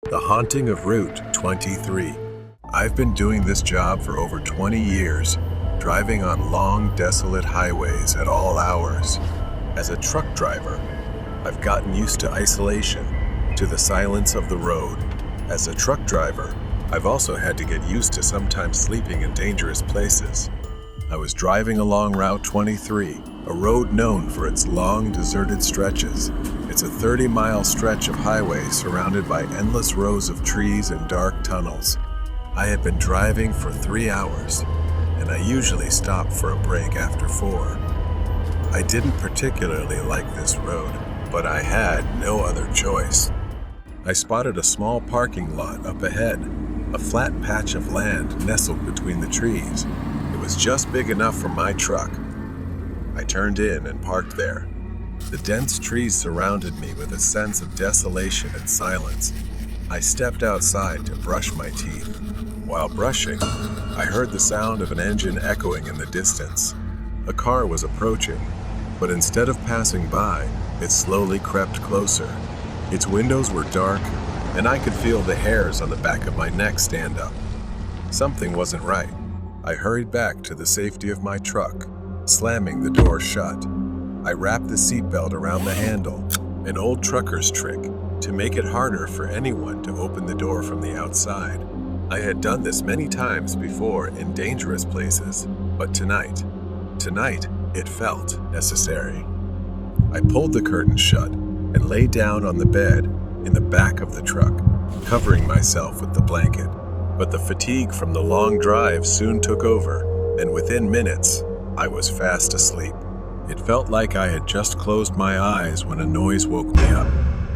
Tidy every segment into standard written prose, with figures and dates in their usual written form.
The haunting of Route 23. I've been doing this job for over 20 years, driving on long, desolate highways at all hours. As a truck driver, I've gotten used to isolation, to the silence of the road. As a truck driver, I've also had to get used to sometimes sleeping in dangerous places. I was driving along Route 23, a road known for its long, deserted stretches. It's a 30-mile stretch of highway surrounded by endless rows of trees and dark tunnels. I had been driving for 3 hours, and I usually stop for a break after 4. I didn't particularly like this road, but I had no other choice. I spotted a small parking lot up ahead, a flat patch of land nestled between the trees. It was just big enough for my truck. I turned in and parked there. The dense trees surrounded me with a sense of desolation and silence. I stepped outside to brush my teeth. While brushing, I heard the sound of an engine echoing in the distance. A car was approaching, but instead of passing by, it slowly crept closer. Its windows were dark, and I could feel the hairs on the back of my neck stand up. Something wasn't right. I hurried back to the safety of my truck, slamming the door shut. I wrapped the seatbelt around the handle, an old trucker's trick, to make it harder for anyone to open the door from the outside. I had done this many times before in dangerous places, but tonight, it felt necessary. I pulled the curtain shut and lay down on the bed in the back of the truck, covering myself with the blanket. But the fatigue from the long drive soon took over, and within minutes, I was fast asleep. It felt like I had just closed my eyes when a noise woke me up.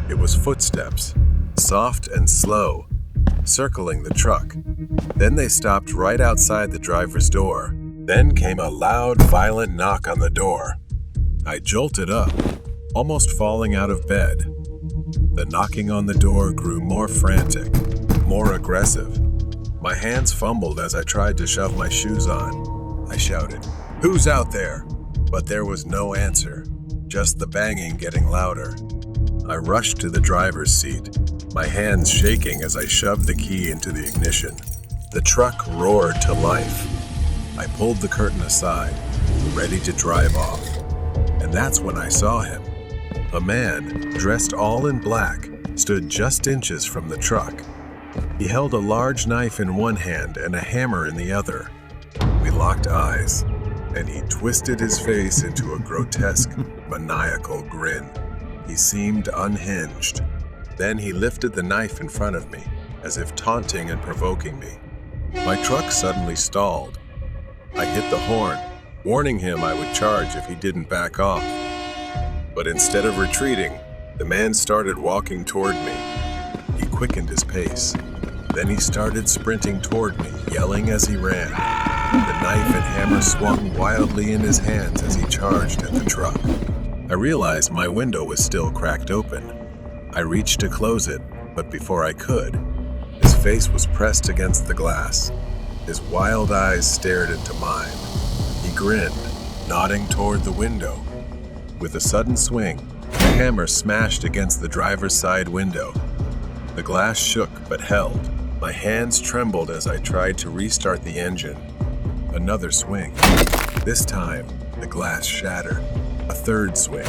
It was footsteps, soft and slow, circling the truck. Then they stopped right outside the driver's door. Then came a loud, violent knock on the door. I jolted up, almost falling out of bed. The knocking on the door grew more frantic, more aggressive. My hands fumbled as I tried to shove my shoes on. I shouted, "Who's out there?" But there was no answer, just the banging getting louder. I rushed to the driver's seat, my hands shaking as I shoved the key into the ignition. The truck roared to life. I pulled the curtain aside, ready to drive off. And that's when I saw him. A man, dressed all in black, stood just inches from the truck. He held a large knife in one hand and a hammer in the other. We locked eyes, and he twisted his face into a grotesque, maniacal grin. He seemed unhinged. Then he lifted the knife in front of me, as if taunting and provoking me. My truck suddenly stalled. I hit the horn, warning him I would charge if he didn't back off. But instead of retreating, the man started walking toward me. He quickened his pace. Then he started sprinting toward me, yelling as he ran. The knife and hammer swung wildly in his hands as he charged at the truck. I realized my window was still cracked open. I reached to close it, but before I could, his face was pressed against the glass. His wild eyes stared into mine. He grinned, nodding toward the window. With a sudden swing, the hammer smashed against the driver's side window. The glass shook but held. My hands trembled as I tried to restart the engine. Another swing. This time, the glass shattered. A third swing.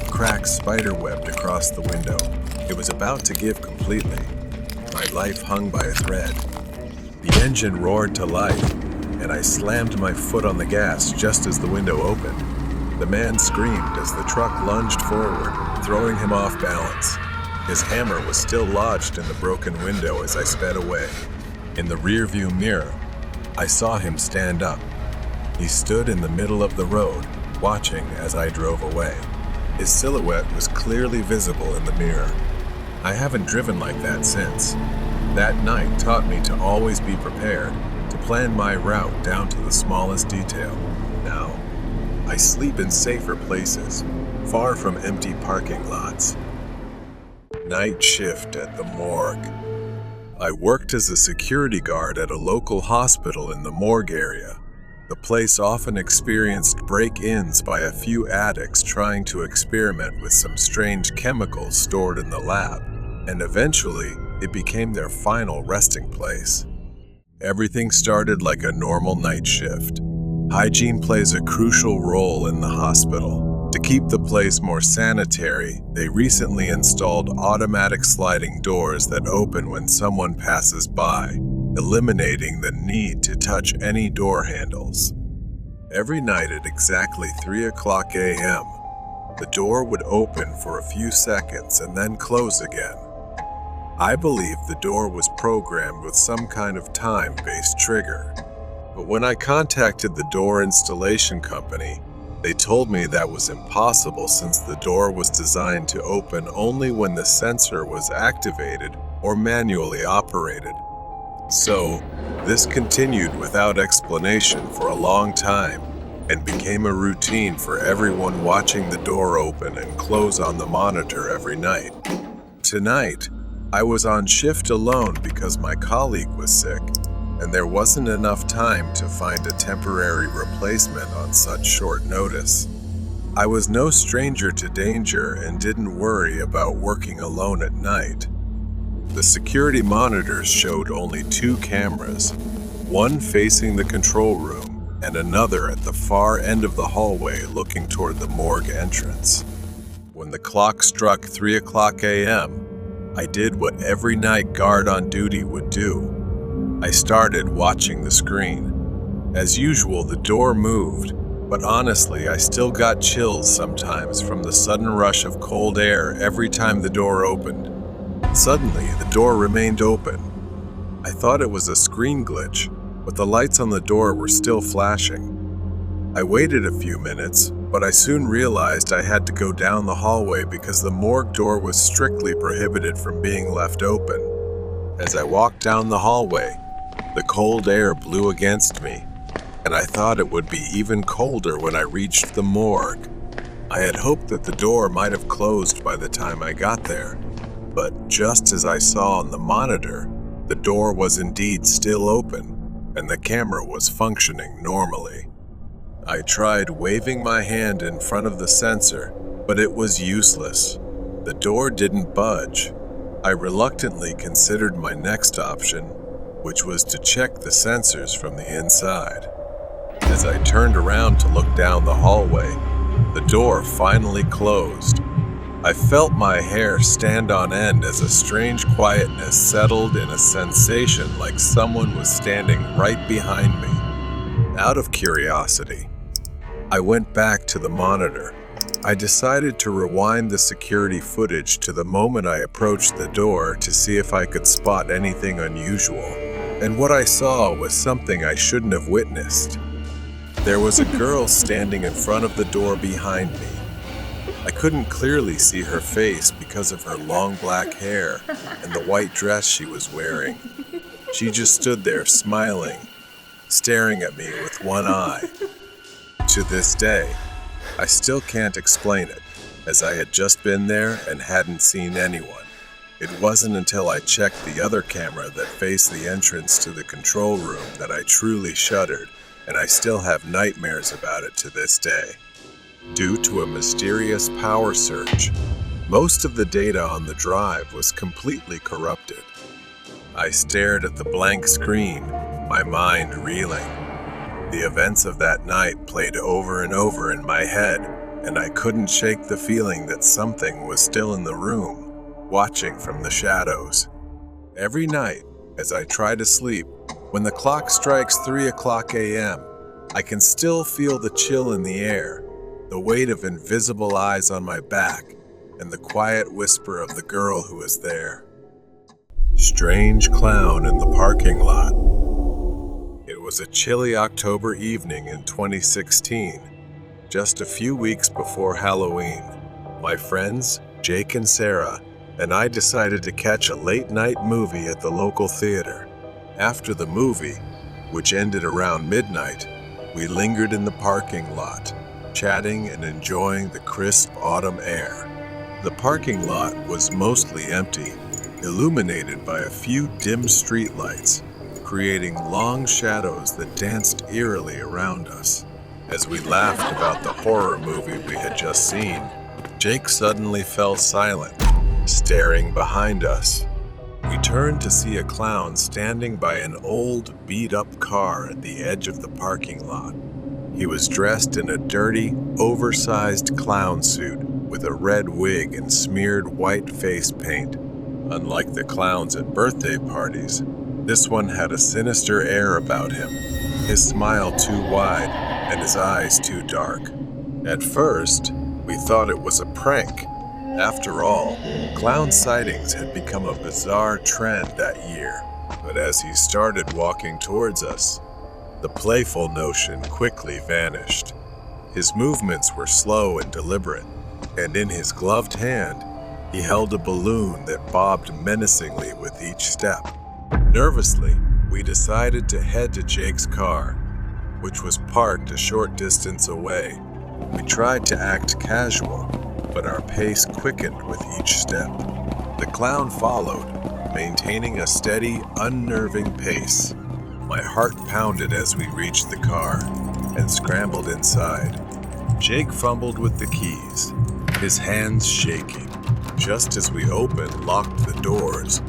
Cracks spiderwebbed across the window. It was about to give completely. My life hung by a thread. The engine roared to life, and I slammed my foot on the gas just as the window opened. The man screamed as the truck lunged forward, throwing him off balance. His hammer was still lodged in the broken window as I sped away. In the rearview mirror, I saw him stand up. He stood in the middle of the road, watching as I drove away. His silhouette was clearly visible in the mirror. I haven't driven like that since. That night taught me to always be prepared, to plan my route down to the smallest detail. Now, I sleep in safer places, far from empty parking lots. Night shift at the morgue. I worked as a security guard at a local hospital in the morgue area. The place often experienced break-ins by a few addicts trying to experiment with some strange chemicals stored in the lab. And eventually, It became their final resting place. Everything started like a normal night shift. Hygiene plays a crucial role in the hospital. To keep the place more sanitary, they recently installed automatic sliding doors that open when someone passes by, eliminating the need to touch any door handles. Every night at exactly 3:00 a.m., the door would open for a few seconds and then close again. I believe the door was programmed with some kind of time-based trigger. But when I contacted the door installation company, they told me that was impossible since the door was designed to open only when the sensor was activated or manually operated. So, this continued without explanation for a long time and became a routine for everyone watching the door open and close on the monitor every night. Tonight, I was on shift alone because my colleague was sick, and there wasn't enough time to find a temporary replacement on such short notice. I was no stranger to danger and didn't worry about working alone at night. The security monitors showed only 2 cameras, one facing the control room and another at the far end of the hallway looking toward the morgue entrance. When the clock struck 3:00 a.m., I did what every night guard on duty would do. I started watching the screen. As usual, the door moved, but honestly, I still got chills sometimes from the sudden rush of cold air every time the door opened. Suddenly, the door remained open. I thought it was a screen glitch, but the lights on the door were still flashing. I waited a few minutes, but I soon realized I had to go down the hallway because the morgue door was strictly prohibited from being left open. As I walked down the hallway, the cold air blew against me, and I thought it would be even colder when I reached the morgue. I had hoped that the door might have closed by the time I got there, but just as I saw on the monitor, the door was indeed still open, and the camera was functioning normally. I tried waving my hand in front of the sensor, but it was useless. The door didn't budge. I reluctantly considered my next option, which was to check the sensors from the inside. As I turned around to look down the hallway, the door finally closed. I felt my hair stand on end as a strange quietness settled in a sensation like someone was standing right behind me. Out of curiosity, I went back to the monitor. I decided to rewind the security footage to the moment I approached the door to see if I could spot anything unusual. And what I saw was something I shouldn't have witnessed. There was a girl standing in front of the door behind me. I couldn't clearly see her face because of her long black hair and the white dress she was wearing. She just stood there smiling, staring at me with one eye. To this day, I still can't explain it, as I had just been there and hadn't seen anyone. It wasn't until I checked the other camera that faced the entrance to the control room that I truly shuddered, and I still have nightmares about it to this day. Due to a mysterious power surge, most of the data on the drive was completely corrupted. I stared at the blank screen, my mind reeling. The events of that night played over and over in my head, and I couldn't shake the feeling that something was still in the room, watching from the shadows. Every night, as I try to sleep, when the clock strikes 3:00 a.m., I can still feel the chill in the air, the weight of invisible eyes on my back, and the quiet whisper of the girl who is there. Strange clown in the parking lot. It was a chilly October evening in 2016, just a few weeks before Halloween. My friends, Jake and Sarah, and I decided to catch a late-night movie at the local theater. After the movie, which ended around midnight, we lingered in the parking lot, chatting and enjoying the crisp autumn air. The parking lot was mostly empty, illuminated by a few dim streetlights, creating long shadows that danced eerily around us. As we laughed about the horror movie we had just seen, Jake suddenly fell silent, staring behind us. We We turned to see a clown standing by an old, beat-up car at the edge of the parking lot. He was dressed in a dirty, oversized clown suit with a red wig and smeared white face paint. Unlike the clowns at birthday parties, this one had a sinister air about him, his smile too wide and his eyes too dark. At first, we thought it was a prank. After all, clown sightings had become a bizarre trend that year. But as he started walking towards us, the playful notion quickly vanished. His movements were slow and deliberate, and in his gloved hand, he held a balloon that bobbed menacingly with each step. Nervously, we decided to head to Jake's car, which was parked a short distance away. We tried to act casual, but our pace quickened with each step. The clown followed, maintaining a steady, unnerving pace. My heart pounded as we reached the car and scrambled inside. Jake fumbled with the keys, his hands shaking. Just as we locked the doors,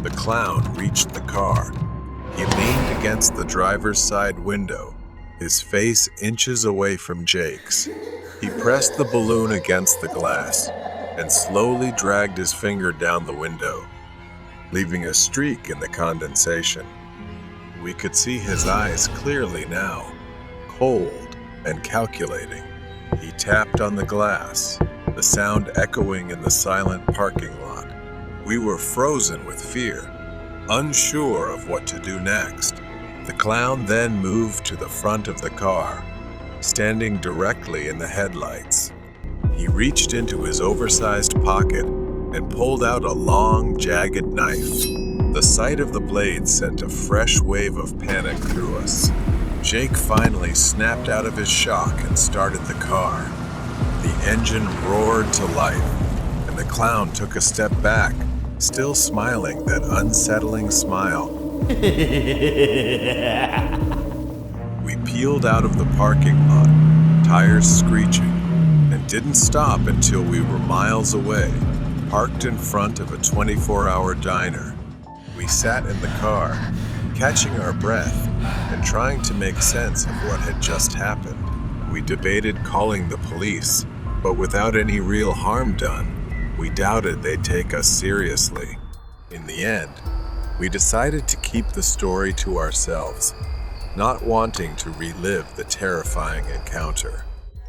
the clown reached the car. He leaned against the driver's side window, his face inches away from Jake's. He pressed the balloon against the glass and slowly dragged his finger down the window, leaving a streak in the condensation. We could see his eyes clearly now, cold and calculating. He tapped on the glass, the sound echoing in the silent parking lot. We were frozen with fear, unsure of what to do next. The clown then moved to the front of the car, standing directly in the headlights. He reached into his oversized pocket and pulled out a long, jagged knife. The sight of the blade sent a fresh wave of panic through us. Jake finally snapped out of his shock and started the car. The engine roared to life, and the clown took a step back, still smiling that unsettling smile. We peeled out of the parking lot, tires screeching, and didn't stop until we were miles away, parked in front of a 24-hour diner. We sat in the car, catching our breath and trying to make sense of what had just happened. We debated calling the police, but without any real harm done, we doubted they'd take us seriously. In the end, we decided to keep the story to ourselves, not wanting to relive the terrifying encounter.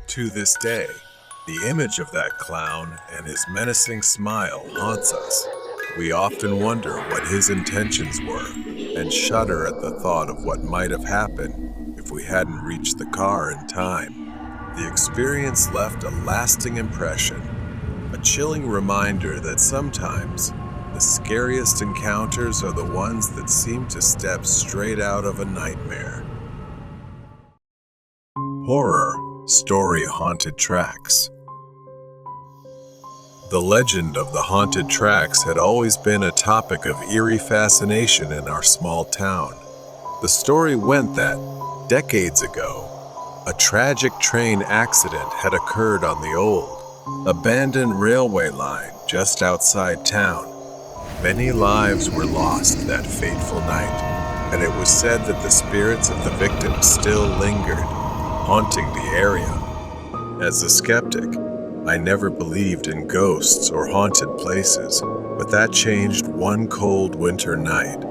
To this day, the image of that clown and his menacing smile haunts us. We often wonder what his intentions were and shudder at the thought of what might have happened if we hadn't reached the car in time. The experience left a lasting impression, a chilling reminder that sometimes the scariest encounters are the ones that seem to step straight out of a nightmare. Horror Story Haunted Tracks. The legend of the haunted tracks had always been a topic of eerie fascination in our small town. The story went that, decades ago, a tragic train accident had occurred on the old, abandoned railway line just outside town. Many lives were lost that fateful night, and it was said that the spirits of the victims still lingered, haunting the area. As a skeptic, I never believed in ghosts or haunted places, but that changed one cold winter night.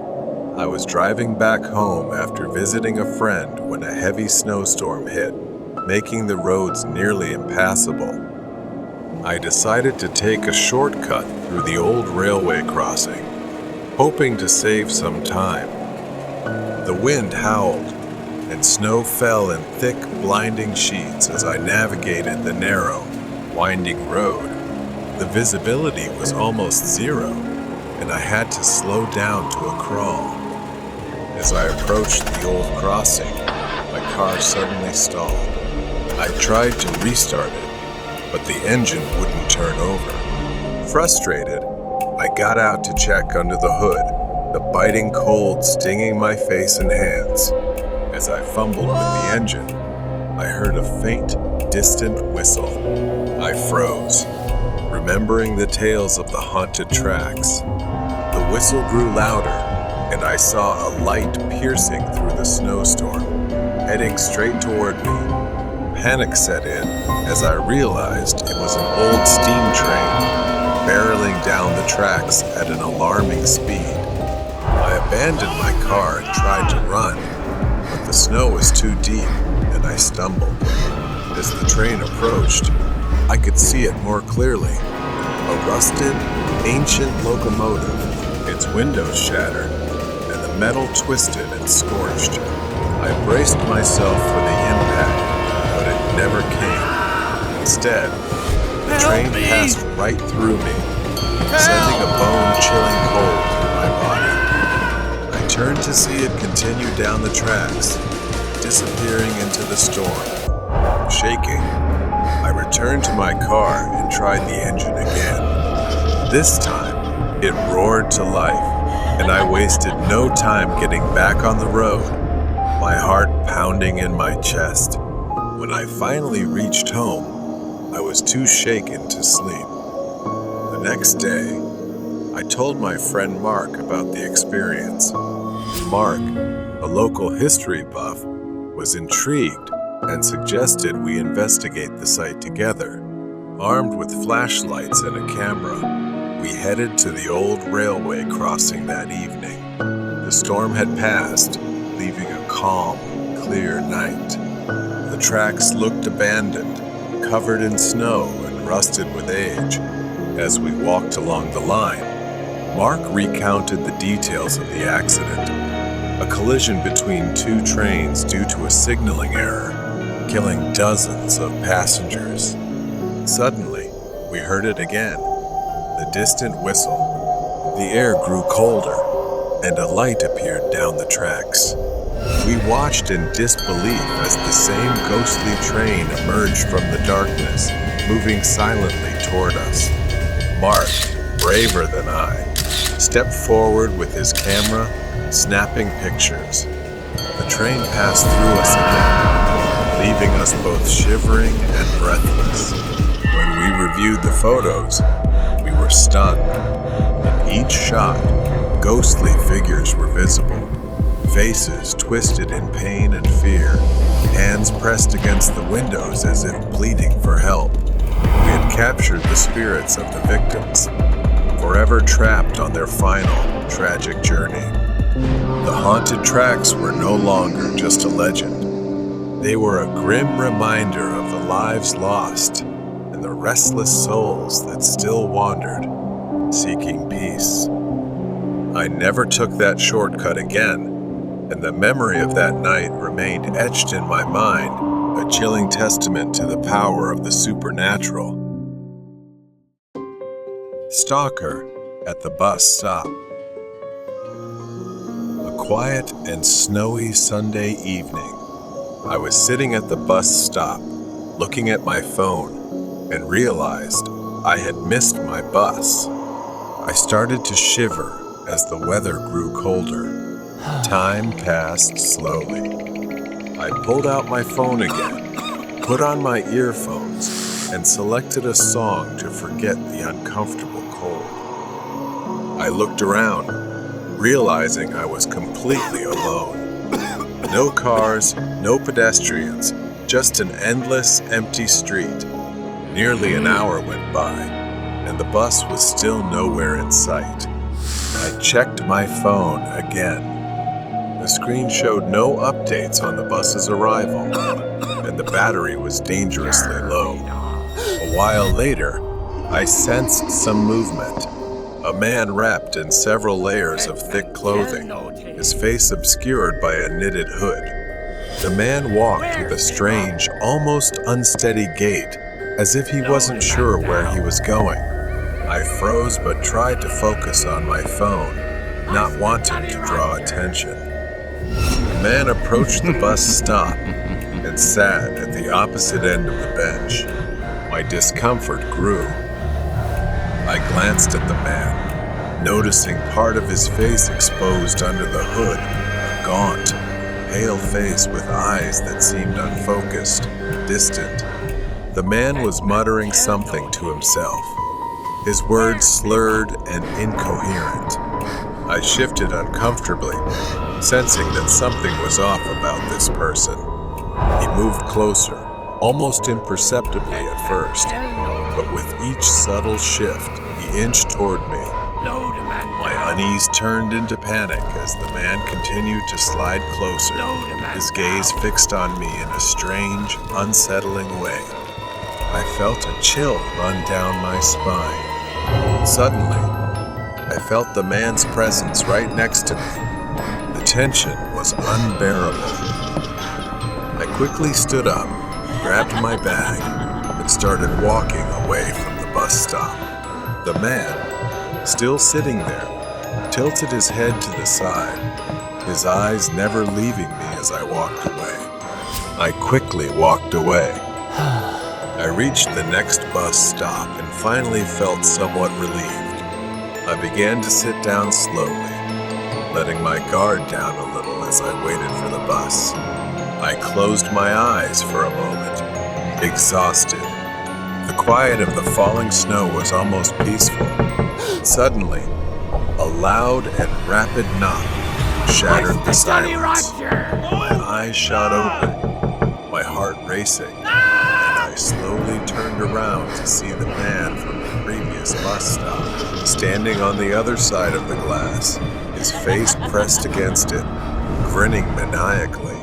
I was driving back home after visiting a friend when a heavy snowstorm hit, making the roads nearly impassable. I decided to take a shortcut through the old railway crossing, hoping to save some time. The wind howled, and snow fell in thick, blinding sheets as I navigated the narrow, winding road. The visibility was almost zero, and I had to slow down to a crawl. As I approached the old crossing, my car suddenly stalled. I tried to restart it, but the engine wouldn't turn over. Frustrated, I got out to check under the hood, the biting cold stinging my face and hands. As I fumbled with the engine, I heard a faint, distant whistle. I froze, remembering the tales of the haunted tracks. The whistle grew louder, and I saw a light piercing through the snowstorm, heading straight toward me. Panic set in as I realized it was an old steam train, barreling down the tracks at an alarming speed. I abandoned my car and tried to run, but the snow was too deep, and I stumbled. As the train approached, I could see it more clearly. A rusted, ancient locomotive, its windows shattered, and the metal twisted and scorched. I braced myself for the impact, but it never came. Instead, the train passed right through me, sending a bone-chilling cold through my body. I turned to see it continue down the tracks, disappearing into the storm. Shaking, I returned to my car and tried the engine again. This time, it roared to life, and I wasted no time getting back on the road, my heart pounding in my chest. When I finally reached home, I was too shaken to sleep. The next day, I told my friend Mark about the experience. Mark, a local history buff, was intrigued and suggested we investigate the site together. Armed with flashlights and a camera, we headed to the old railway crossing that evening. The storm had passed, leaving a calm, clear night. The tracks looked abandoned, covered in snow and rusted with age. As we walked along the line, Mark recounted the details of the accident. A collision between two trains due to a signaling error, killing dozens of passengers. Suddenly, we heard it again, the distant whistle. The air grew colder, and a light appeared down the tracks. We watched in disbelief as the same ghostly train emerged from the darkness, moving silently toward us. Mark, braver than I, stepped forward with his camera, snapping pictures. The train passed through us again, leaving us both shivering and breathless. When we reviewed the photos, we were stunned. In each shot, ghostly figures were visible, faces twisted in pain and fear, hands pressed against the windows as if pleading for help. We had captured the spirits of the victims, forever trapped on their final, tragic journey. The haunted tracks were no longer just a legend. They were a grim reminder of the lives lost and the restless souls that still wandered, seeking peace. I never took that shortcut again, and the memory of that night remained etched in my mind, a chilling testament to the power of the supernatural. Stalker at the bus stop. A quiet and snowy Sunday evening, I was sitting at the bus stop, looking at my phone, and realized I had missed my bus. I started to shiver as the weather grew colder. Time passed slowly. I pulled out my phone again, put on my earphones, and selected a song to forget the uncomfortable cold. I looked around, realizing I was completely alone. No cars, no pedestrians, just an endless, empty street. Nearly an hour went by, and the bus was still nowhere in sight. I checked my phone again. The screen showed no updates on the bus's arrival, and the battery was dangerously low. A while later, I sensed some movement. A man wrapped in several layers of thick clothing, his face obscured by a knitted hood. The man walked with a strange, almost unsteady gait, as if he wasn't sure where he was going. I froze but tried to focus on my phone, not wanting to draw attention. The man approached the bus stop and sat at the opposite end of the bench. My discomfort grew. I glanced at the man, noticing part of his face exposed under the hood, a gaunt, pale face with eyes that seemed unfocused, distant. The man was muttering something to himself, his words slurred and incoherent. I shifted uncomfortably, sensing that something was off about this person. He moved closer, almost imperceptibly at first, but with each subtle shift, he inched toward me. My unease turned into panic as the man continued to slide closer, his gaze fixed on me in a strange, unsettling way. I felt a chill run down my spine. Suddenly, I felt the man's presence right next to me. The tension was unbearable. I quickly stood up, grabbed my bag, and started walking away from the bus stop. The man, still sitting there, tilted his head to the side, his eyes never leaving me as I walked away. I quickly walked away. I reached the next bus stop and finally felt somewhat relieved. I began to sit down slowly, letting my guard down a little as I waited for the bus. I closed my eyes for a moment, exhausted. The quiet of the falling snow was almost peaceful. Suddenly, a loud and rapid knock shattered the silence. My eyes shot open, my heart racing, and I slowly turned around to see the man from the previous bus stop, standing on the other side of the glass, his face pressed against it, grinning maniacally.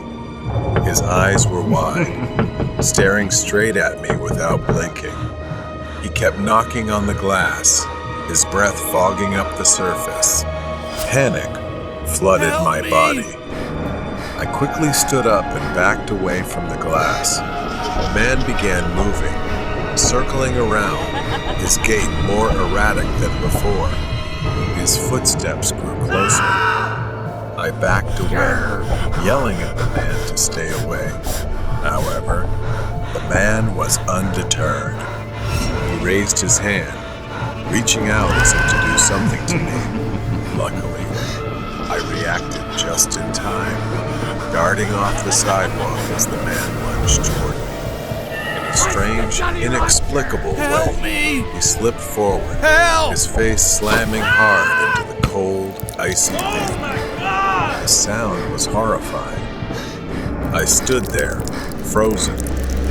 His eyes were wide, staring straight at me without blinking. He kept knocking on the glass, his breath fogging up the surface. Panic flooded my body. I quickly stood up and backed away from the glass. The man began moving, circling around, his gait more erratic than before. His footsteps grew closer. I backed away, yelling at the man to stay away. However, the man was undeterred. He raised his hand, reaching out as if to do something to me. Luckily, I reacted just in time, darting off the sidewalk as the man lunged toward me. In a strange, inexplicable way, he slipped forward, his face slamming hard into the cold, icy pavement. The sound was horrifying. I stood there, frozen,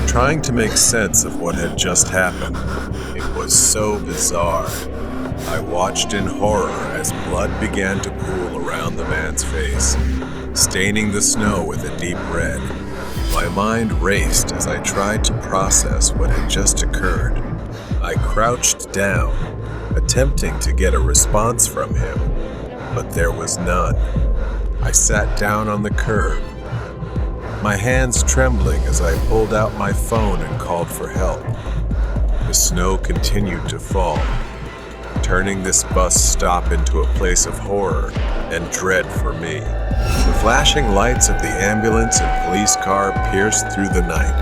trying to make sense of what had just happened. It was so bizarre. I watched in horror as blood began to pool around the man's face, staining the snow with a deep red. My mind raced as I tried to process what had just occurred. I crouched down, attempting to get a response from him, but there was none. I sat down on the curb, my hands trembling as I pulled out my phone and called for help. The snow continued to fall, turning this bus stop into a place of horror and dread for me. The flashing lights of the ambulance and police car pierced through the night.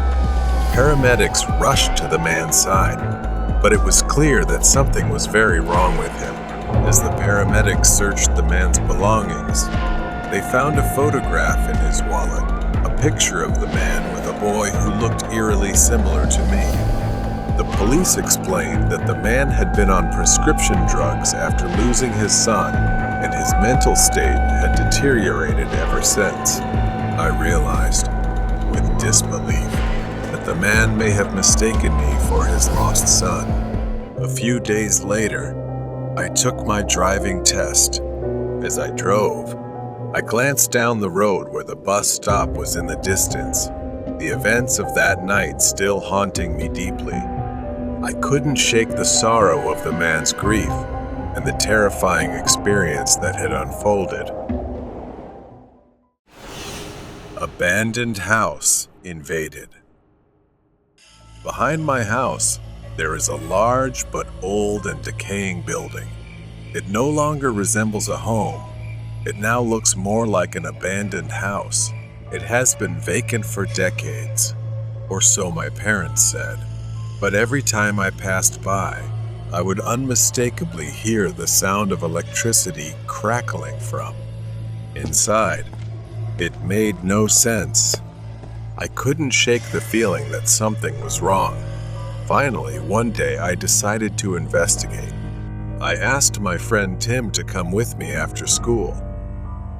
Paramedics rushed to the man's side, but it was clear that something was very wrong with him. As the paramedics searched the man's belongings, they found a photograph in his wallet, a picture of the man with a boy who looked eerily similar to me. The police explained that the man had been on prescription drugs after losing his son, and his mental state had deteriorated ever since. I realized, with disbelief, that the man may have mistaken me for his lost son. A few days later, I took my driving test. As I drove, I glanced down the road where the bus stop was in the distance, the events of that night still haunting me deeply. I couldn't shake the sorrow of the man's grief and the terrifying experience that had unfolded. Abandoned house invaded. Behind my house, there is a large but old and decaying building. It no longer resembles a home. It now looks more like an abandoned house. It has been vacant for decades, or so my parents said. But every time I passed by, I would unmistakably hear the sound of electricity crackling from inside. It made no sense. I couldn't shake the feeling that something was wrong. Finally, one day I decided to investigate. I asked my friend Tim to come with me after school.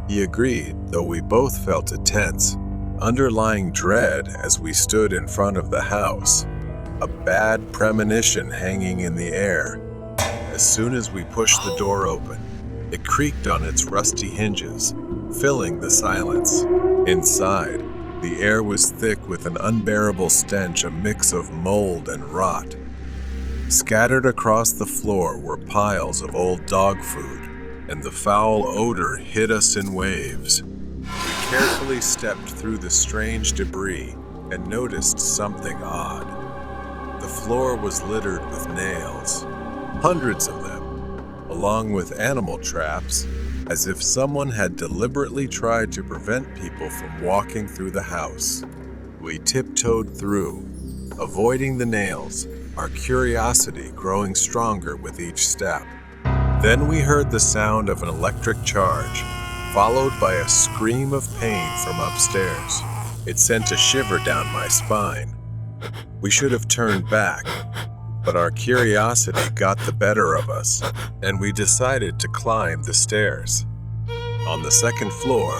He agreed, though we both felt a tense, underlying dread as we stood in front of the house, a bad premonition hanging in the air. As soon as we pushed the door open, it creaked on its rusty hinges, filling the silence. Inside, the air was thick with an unbearable stench, a mix of mold and rot. Scattered across the floor were piles of old dog food, and the foul odor hit us in waves. We carefully stepped through the strange debris and noticed something odd. The floor was littered with nails, hundreds of them, along with animal traps, as if someone had deliberately tried to prevent people from walking through the house. We tiptoed through, avoiding the nails, our curiosity growing stronger with each step. Then we heard the sound of an electric charge, followed by a scream of pain from upstairs. It sent a shiver down my spine. We should have turned back, but our curiosity got the better of us, and we decided to climb the stairs. On the second floor,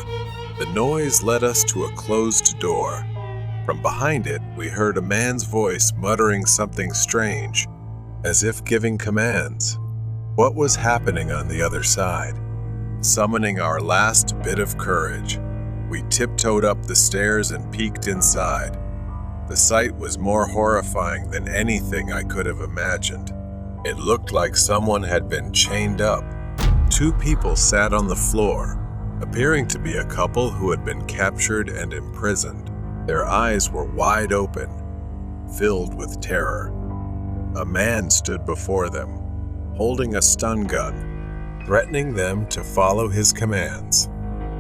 the noise led us to a closed door. From behind it, we heard a man's voice muttering something strange, as if giving commands. What was happening on the other side? Summoning our last bit of courage, we tiptoed up the stairs and peeked inside. The sight was more horrifying than anything I could have imagined. It looked like someone had been chained up. Two people sat on the floor, appearing to be a couple who had been captured and imprisoned. Their eyes were wide open, filled with terror. A man stood before them, holding a stun gun, threatening them to follow his commands.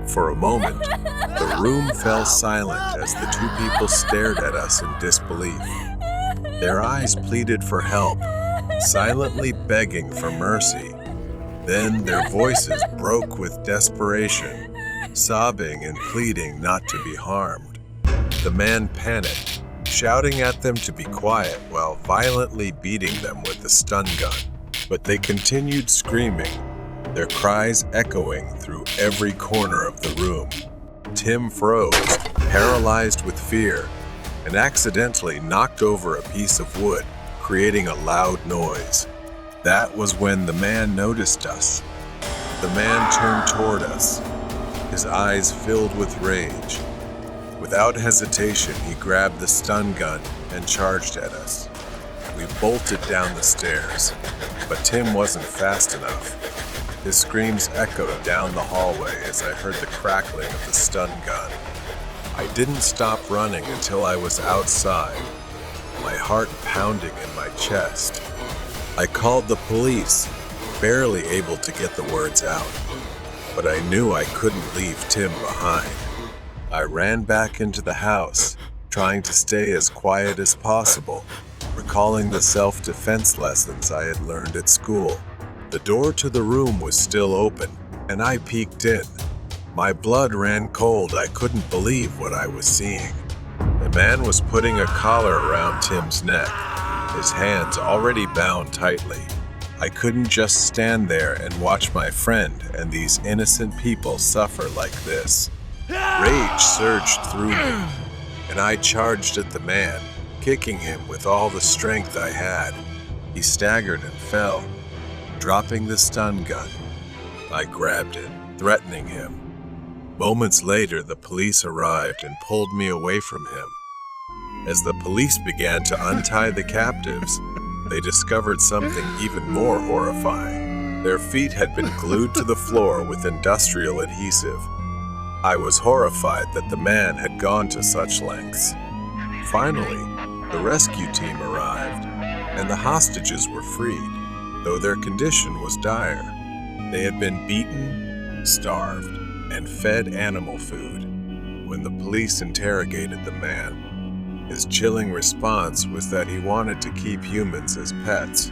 For a moment, the room fell silent as the two people stared at us in disbelief. Their eyes pleaded for help, silently begging for mercy. Then their voices broke with desperation, sobbing and pleading not to be harmed. The man panicked, shouting at them to be quiet while violently beating them with the stun gun. But they continued screaming, their cries echoing through every corner of the room. Tim froze, paralyzed with fear, and accidentally knocked over a piece of wood, creating a loud noise. That was when the man noticed us. The man turned toward us, his eyes filled with rage. Without hesitation, he grabbed the stun gun and charged at us. We bolted down the stairs, but Tim wasn't fast enough. His screams echoed down the hallway as I heard the crackling of the stun gun. I didn't stop running until I was outside, my heart pounding in my chest. I called the police, barely able to get the words out, but I knew I couldn't leave Tim behind. I ran back into the house, trying to stay as quiet as possible, recalling the self-defense lessons I had learned at school. The door to the room was still open, and I peeked in. My blood ran cold. I couldn't believe what I was seeing. The man was putting a collar around Tim's neck, his hands already bound tightly. I couldn't just stand there and watch my friend and these innocent people suffer like this. Rage surged through me, and I charged at the man, kicking him with all the strength I had. He staggered and fell, dropping the stun gun. I grabbed it, threatening him. Moments later, the police arrived and pulled me away from him. As the police began to untie the captives, they discovered something even more horrifying. Their feet had been glued to the floor with industrial adhesive. I was horrified that the man had gone to such lengths. Finally, the rescue team arrived, and the hostages were freed, though their condition was dire. They had been beaten, starved, and fed animal food. When the police interrogated the man, his chilling response was that he wanted to keep humans as pets.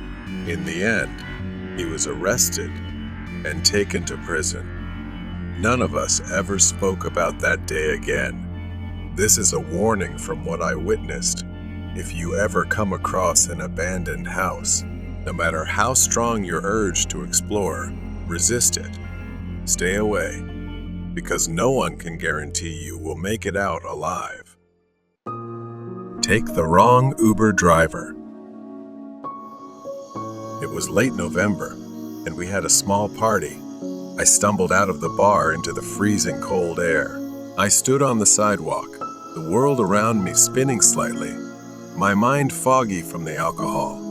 In the end, he was arrested and taken to prison. None of us ever spoke about that day again. This is a warning from what I witnessed. If you ever come across an abandoned house, No matter how strong your urge to explore, resist it. Stay away, because no one can guarantee you will make it out alive. Take the wrong Uber driver. It was late November, and we had a small party. I stumbled out of the bar into the freezing cold air. I stood on the sidewalk, the world around me spinning slightly, my mind foggy from the alcohol.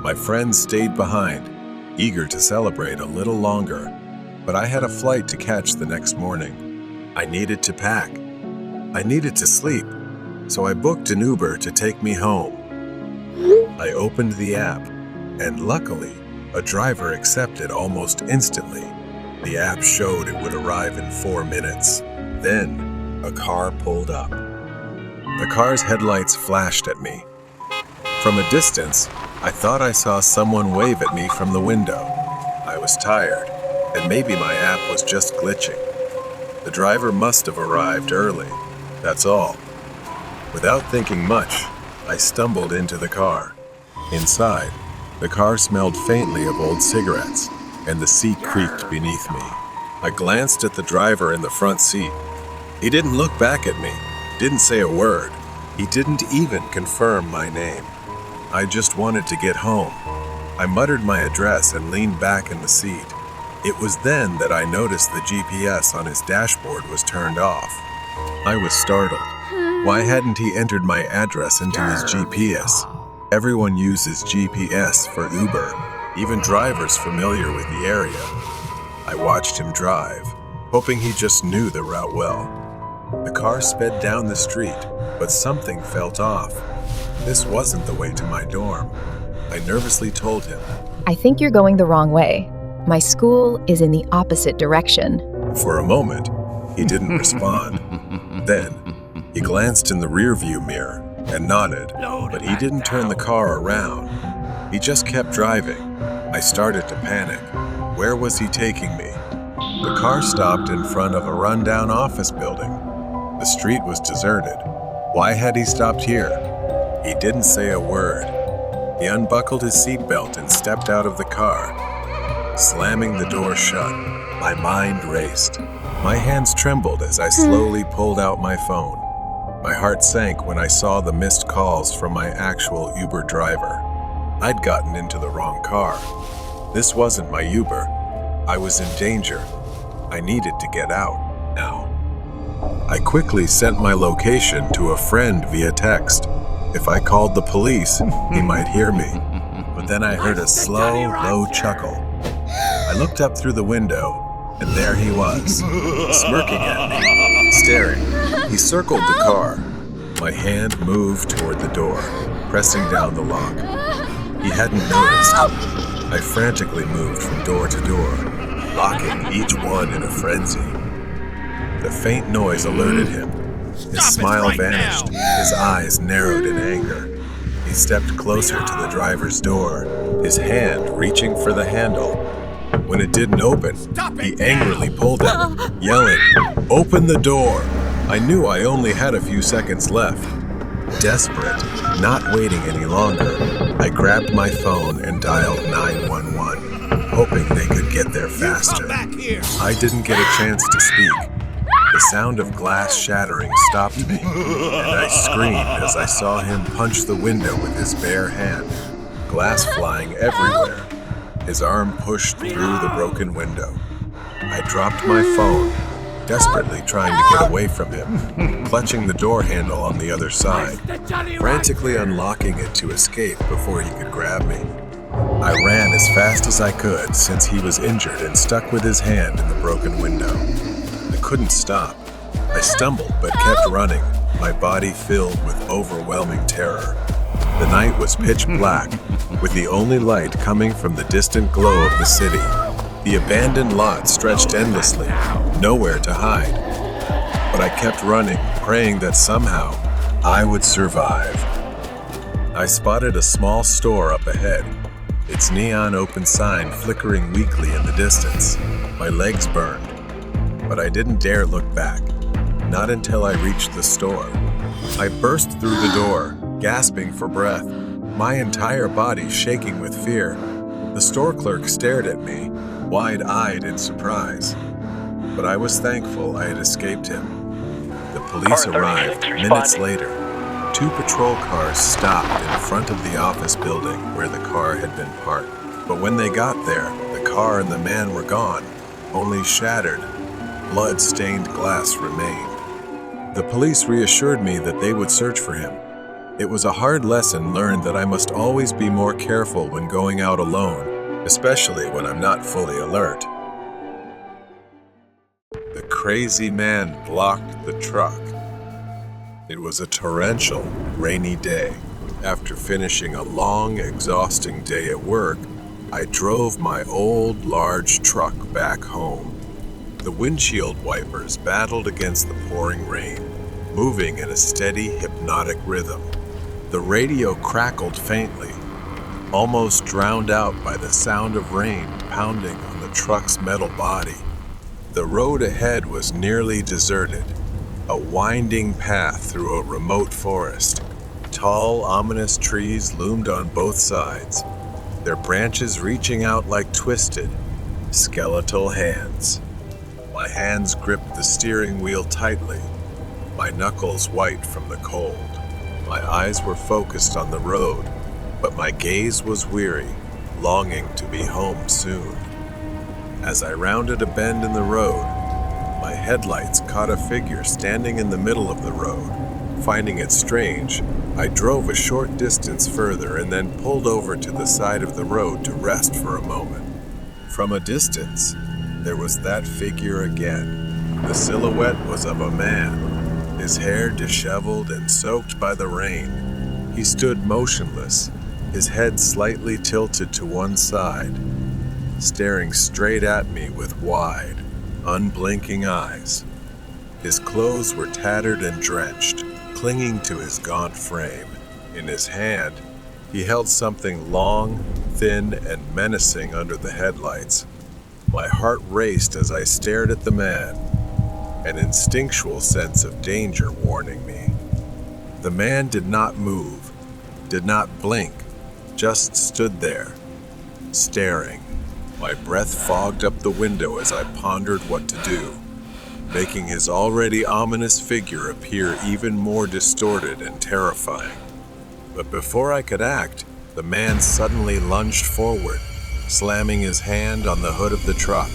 My friends stayed behind, eager to celebrate a little longer, but I had a flight to catch the next morning. I needed to pack. I needed to sleep, so I booked an Uber to take me home. I opened the app, and luckily, a driver accepted almost instantly. The app showed it would arrive in 4 minutes. Then, a car pulled up. The car's headlights flashed at me. From a distance, I thought I saw someone wave at me from the window. I was tired, and maybe my app was just glitching. The driver must have arrived early, that's all. Without thinking much, I stumbled into the car. Inside, the car smelled faintly of old cigarettes, and the seat creaked beneath me. I glanced at the driver in the front seat. He didn't look back at me, didn't say a word. He didn't even confirm my name. I just wanted to get home. I muttered my address and leaned back in the seat. It was then that I noticed the GPS on his dashboard was turned off. I was startled. Why hadn't he entered my address into his GPS? Everyone uses GPS for Uber, even drivers familiar with the area. I watched him drive, hoping he just knew the route well. The car sped down the street, but something felt off. This wasn't the way to my dorm. I nervously told him. I think you're going the wrong way. My school is in the opposite direction. For a moment, he didn't respond. Then, he glanced in the rearview mirror and nodded, but he didn't turn the car around. He just kept driving. I started to panic. Where was he taking me? The car stopped in front of a rundown office building. The street was deserted. Why had he stopped here? He didn't say a word. He unbuckled his seatbelt and stepped out of the car. Slamming the door shut, my mind raced. My hands trembled as I slowly pulled out my phone. My heart sank when I saw the missed calls from my actual Uber driver. I'd gotten into the wrong car. This wasn't my Uber. I was in danger. I needed to get out now. I quickly sent my location to a friend via text. If I called the police, he might hear me. But then I heard a slow, low chuckle. I looked up through the window, and there he was, smirking at me, staring. He circled the car. My hand moved toward the door, pressing down the lock. He hadn't noticed. I frantically moved from door to door, locking each one in a frenzy. The faint noise alerted him. His smile vanished, his eyes narrowed in anger. He stepped closer to the driver's door, his hand reaching for the handle. When it didn't open, he angrily pulled at it, yelling, "Open the door!" I knew I only had a few seconds left. Desperate, not waiting any longer, I grabbed my phone and dialed 911, hoping they could get there faster. I didn't get a chance to speak. The sound of glass shattering stopped me, and I screamed as I saw him punch the window with his bare hand, glass flying everywhere. His arm pushed through the broken window. I dropped my phone, desperately trying to get away from him, clutching the door handle on the other side, frantically unlocking it to escape before he could grab me. I ran as fast as I could since he was injured and stuck with his hand in the broken window. I couldn't stop. I stumbled but kept running, my body filled with overwhelming terror. The night was pitch black, with the only light coming from the distant glow of the city. The abandoned lot stretched endlessly, nowhere to hide. But I kept running, praying that somehow I would survive. I spotted a small store up ahead, its neon open sign flickering weakly in the distance. My legs burned, but I didn't dare look back, not until I reached the store. I burst through the door, gasping for breath. my entire body shaking with fear. The store clerk stared at me, wide-eyed in surprise. But I was thankful I had escaped him. The police arrived minutes later. 2 patrol cars stopped in front of the office building where the car had been parked. But when they got there, the car and the man were gone. Only shattered, blood-stained glass remained. The police reassured me that they would search for him. It was a hard lesson learned that I must always be more careful when going out alone, especially when I'm not fully alert. The crazy man blocked the truck. It was a torrential, rainy day. After finishing a long, exhausting day at work, I drove my old, large truck back home. The windshield wipers battled against the pouring rain, moving in a steady, hypnotic rhythm. The radio crackled faintly, almost drowned out by the sound of rain pounding on the truck's metal body. The road ahead was nearly deserted, a winding path through a remote forest. Tall, ominous trees loomed on both sides, their branches reaching out like twisted, skeletal hands. My hands gripped the steering wheel tightly, my knuckles white from the cold. My eyes were focused on the road, but my gaze was weary, longing to be home soon. As I rounded a bend in the road, my headlights caught a figure standing in the middle of the road. Finding it strange, I drove a short distance further and then pulled over to the side of the road to rest for a moment. From a distance, there was that figure again. The silhouette was of a man, his hair disheveled and soaked by the rain. He stood motionless, his head slightly tilted to one side, staring straight at me with wide, unblinking eyes. His clothes were tattered and drenched, clinging to his gaunt frame. In his hand, he held something long, thin, and menacing under the headlights. My heart raced as I stared at the man, an instinctual sense of danger warning me. The man did not move, did not blink, just stood there, staring. My breath fogged up the window as I pondered what to do, making his already ominous figure appear even more distorted and terrifying. But before I could act, the man suddenly lunged forward, slamming his hand on the hood of the truck.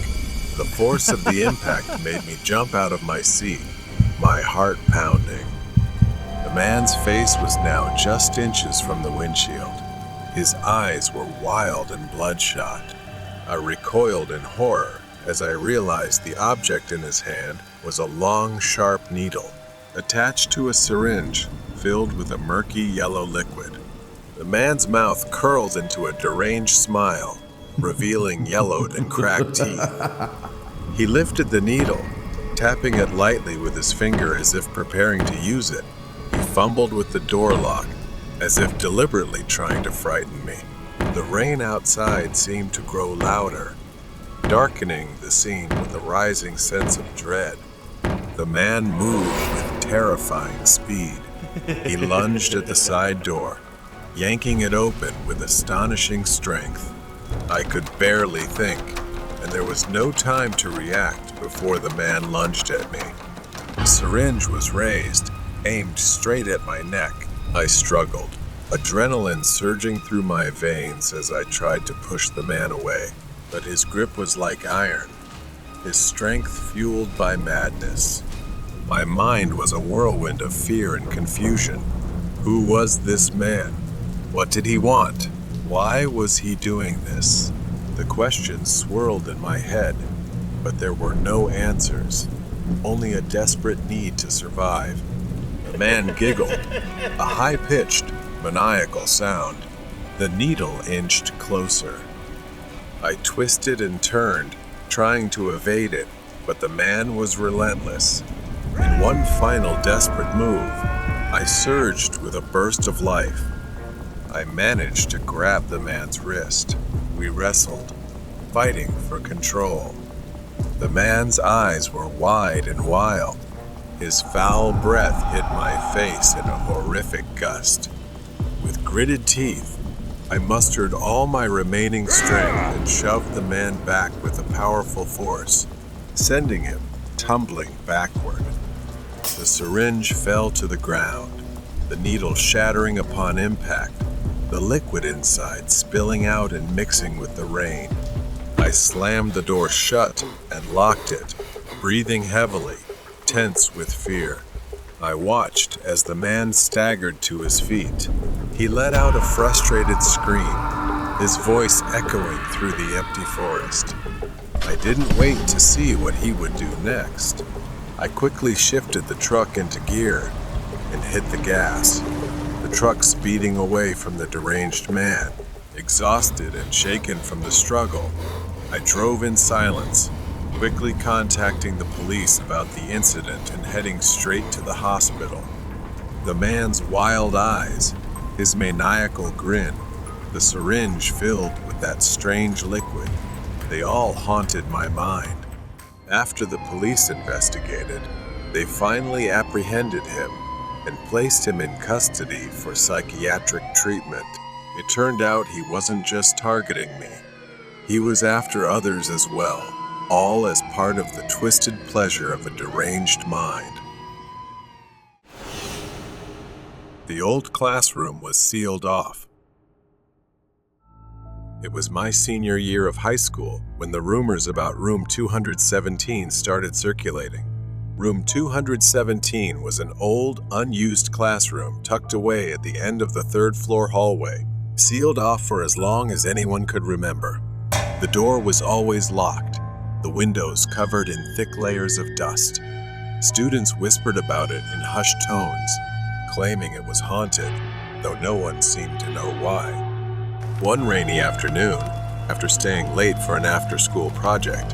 The force of the impact made me jump out of my seat, my heart pounding. The man's face was now just inches from the windshield. His eyes were wild and bloodshot. I recoiled in horror as I realized the object in his hand was a long, sharp needle, attached to a syringe filled with a murky yellow liquid. The man's mouth curled into a deranged smile, revealing yellowed and cracked teeth. He lifted the needle, tapping it lightly with his finger as if preparing to use it. He fumbled with the door lock, as if deliberately trying to frighten me. The rain outside seemed to grow louder, darkening the scene with a rising sense of dread. The man moved with terrifying speed. He lunged at the side door, yanking it open with astonishing strength. I could barely think, and there was no time to react before the man lunged at me. The syringe was raised, aimed straight at my neck. I struggled, adrenaline surging through my veins as I tried to push the man away. But his grip was like iron, his strength fueled by madness. My mind was a whirlwind of fear and confusion. Who was this man? What did he want? Why was he doing this? The questions swirled in my head, but there were no answers, only a desperate need to survive. The man giggled, a high-pitched, maniacal sound. The needle inched closer. I twisted and turned, trying to evade it, but the man was relentless. In one final desperate move, I surged with a burst of life. I managed to grab the man's wrist. We wrestled, fighting for control. The man's eyes were wide and wild. His foul breath hit my face in a horrific gust. With gritted teeth, I mustered all my remaining strength and shoved the man back with a powerful force, sending him tumbling backward. The syringe fell to the ground, the needle shattering upon impact, the liquid inside spilling out and mixing with the rain. I slammed the door shut and locked it, breathing heavily, tense with fear. I watched as the man staggered to his feet. He let out a frustrated scream, his voice echoing through the empty forest. I didn't wait to see what he would do next. I quickly shifted the truck into gear and hit the gas, the truck speeding away from the deranged man. Exhausted and shaken from the struggle, I drove in silence, quickly contacting the police about the incident and heading straight to the hospital. The man's wild eyes, his maniacal grin, the syringe filled with that strange liquid, they all haunted my mind. After the police investigated, they finally apprehended him and placed him in custody for psychiatric treatment. It turned out he wasn't just targeting me. He was after others as well, all as part of the twisted pleasure of a deranged mind. The old classroom was sealed off. It was my senior year of high school when the rumors about room 217 started circulating. Room 217 was an old, unused classroom tucked away at the end of the third-floor hallway, sealed off for as long as anyone could remember. The door was always locked, the windows covered in thick layers of dust. Students whispered about it in hushed tones, claiming it was haunted, though no one seemed to know why. One rainy afternoon, after staying late for an after-school project,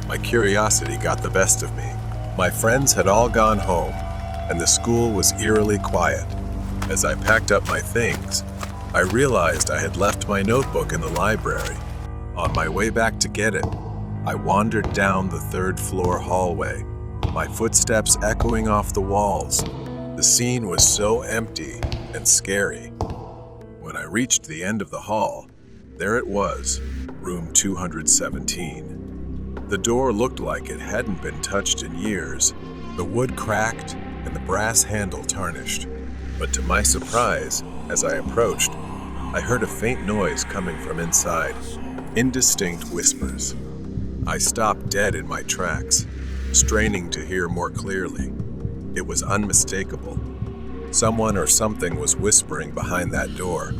my curiosity got the best of me. My friends had all gone home, and the school was eerily quiet. As I packed up my things, I realized I had left my notebook in the library. On my way back to get it, I wandered down the third-floor hallway, my footsteps echoing off the walls. The scene was so empty and scary. When I reached the end of the hall, there it was, room 217. The door looked like it hadn't been touched in years, the wood cracked and the brass handle tarnished. But to my surprise, as I approached, I heard a faint noise coming from inside, indistinct whispers. I stopped dead in my tracks, straining to hear more clearly. It was unmistakable. Someone or something was whispering behind that door.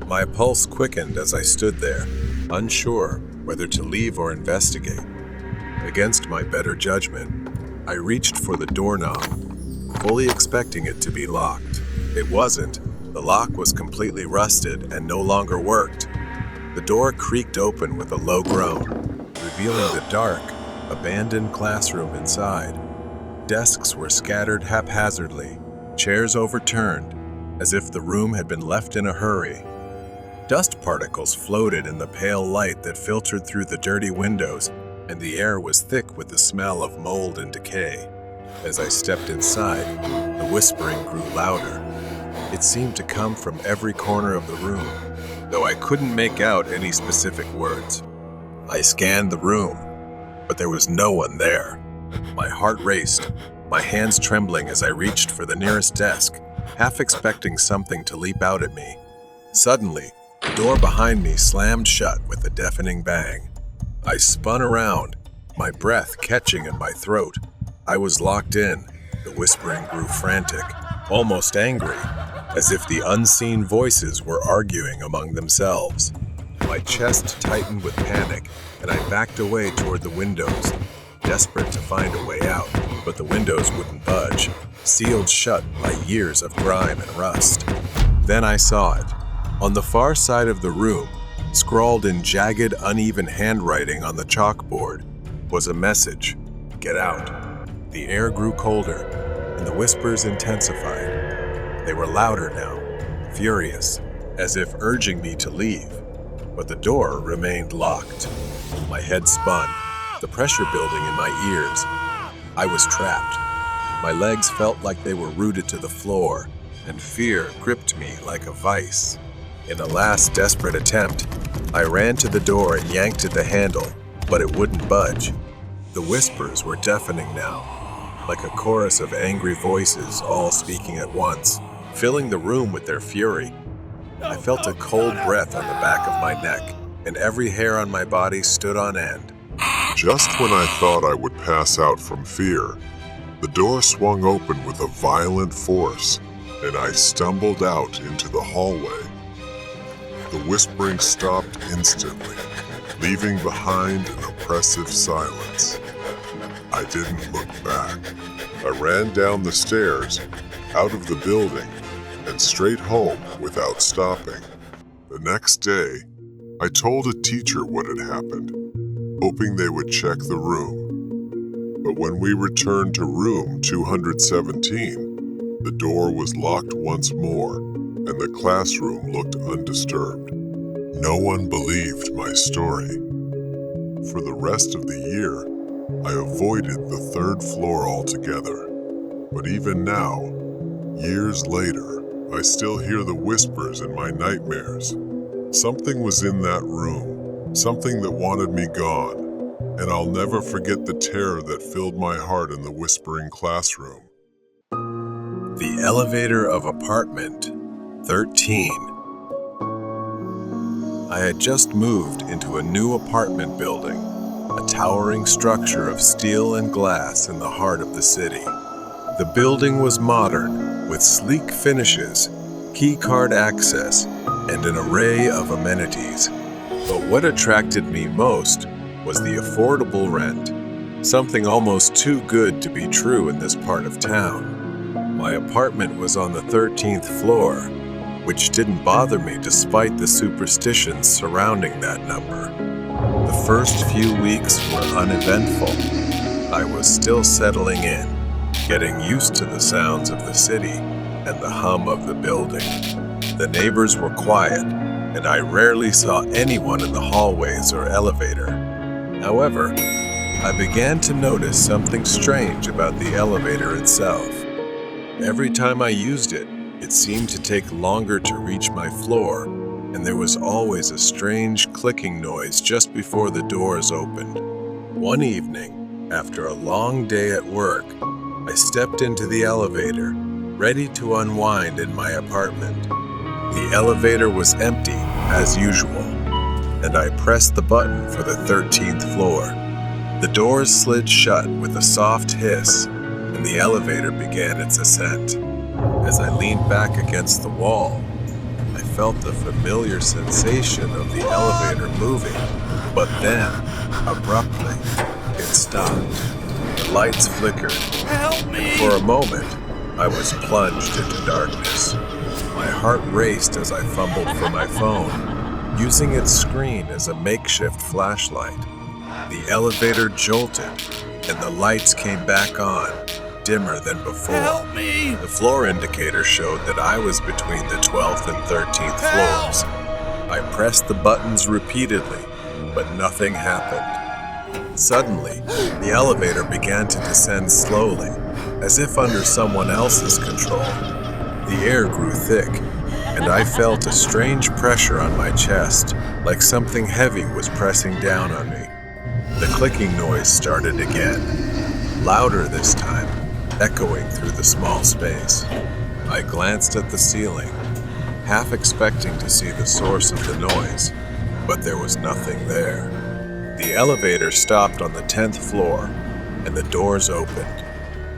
My pulse quickened as I stood there, unsure whether to leave or investigate. Against my better judgment, I reached for the doorknob, fully expecting it to be locked. It wasn't. The lock was completely rusted and no longer worked. The door creaked open with a low groan, revealing the dark, abandoned classroom inside. Desks were scattered haphazardly, chairs overturned, as if the room had been left in a hurry. Dust particles floated in the pale light that filtered through the dirty windows, and the air was thick with the smell of mold and decay. As I stepped inside, the whispering grew louder. It seemed to come from every corner of the room, though I couldn't make out any specific words. I scanned the room, but there was no one there. My heart raced, my hands trembling as I reached for the nearest desk, half expecting something to leap out at me. Suddenly, the door behind me slammed shut with a deafening bang. I spun around, my breath catching in my throat. I was locked in. The whispering grew frantic, almost angry, as if the unseen voices were arguing among themselves. My chest tightened with panic, and I backed away toward the windows, desperate to find a way out. But the windows wouldn't budge, sealed shut by years of grime and rust. Then I saw it. On the far side of the room, scrawled in jagged, uneven handwriting on the chalkboard, was a message: "Get out." The air grew colder, and the whispers intensified. They were louder now, furious, as if urging me to leave. But the door remained locked. My head spun, the pressure building in my ears. I was trapped. My legs felt like they were rooted to the floor, and fear gripped me like a vice. In a last desperate attempt, I ran to the door and yanked at the handle, but it wouldn't budge. The whispers were deafening now, like a chorus of angry voices all speaking at once, filling the room with their fury. I felt a cold breath on the back of my neck, and every hair on my body stood on end. Just when I thought I would pass out from fear, the door swung open with a violent force, and I stumbled out into the hallway. The whispering stopped instantly, leaving behind an oppressive silence. I didn't look back. I ran down the stairs, out of the building, and straight home without stopping. The next day, I told a teacher what had happened, hoping they would check the room. But when we returned to room 217, the door was locked once more, and the classroom looked undisturbed. No one believed my story. For the rest of the year, I avoided the third floor altogether. But even now, years later, I still hear the whispers in my nightmares. Something was in that room, something that wanted me gone, and I'll never forget the terror that filled my heart in the whispering classroom. The elevator of apartment 13. I had just moved into a new apartment building, a towering structure of steel and glass in the heart of the city. The building was modern, with sleek finishes, key card access, and an array of amenities. But what attracted me most was the affordable rent, something almost too good to be true in this part of town. My apartment was on the 13th floor, which didn't bother me despite the superstitions surrounding that number. The first few weeks were uneventful. I was still settling in, getting used to the sounds of the city and the hum of the building. The neighbors were quiet, and I rarely saw anyone in the hallways or elevator. However, I began to notice something strange about the elevator itself. Every time I used it, it seemed to take longer to reach my floor, and there was always a strange clicking noise just before the doors opened. One evening, after a long day at work, I stepped into the elevator, ready to unwind in my apartment. The elevator was empty, as usual, and I pressed the button for the 13th floor. The doors slid shut with a soft hiss, and the elevator began its ascent. As I leaned back against the wall, I felt the familiar sensation of the elevator moving, but then, abruptly, it stopped. The lights flickered, and for a moment, I was plunged into darkness. My heart raced as I fumbled for my phone, using its screen as a makeshift flashlight. The elevator jolted, and the lights came back on, dimmer than before. Help me! The floor indicator showed that I was between the 12th and 13th floors. I pressed the buttons repeatedly, but nothing happened. Suddenly, the elevator began to descend slowly, as if under someone else's control. The air grew thick, and I felt a strange pressure on my chest, like something heavy was pressing down on me. The clicking noise started again, louder this time, echoing through the small space. I glanced at the ceiling, half expecting to see the source of the noise, but there was nothing there. The elevator stopped on the 10th floor, and the doors opened.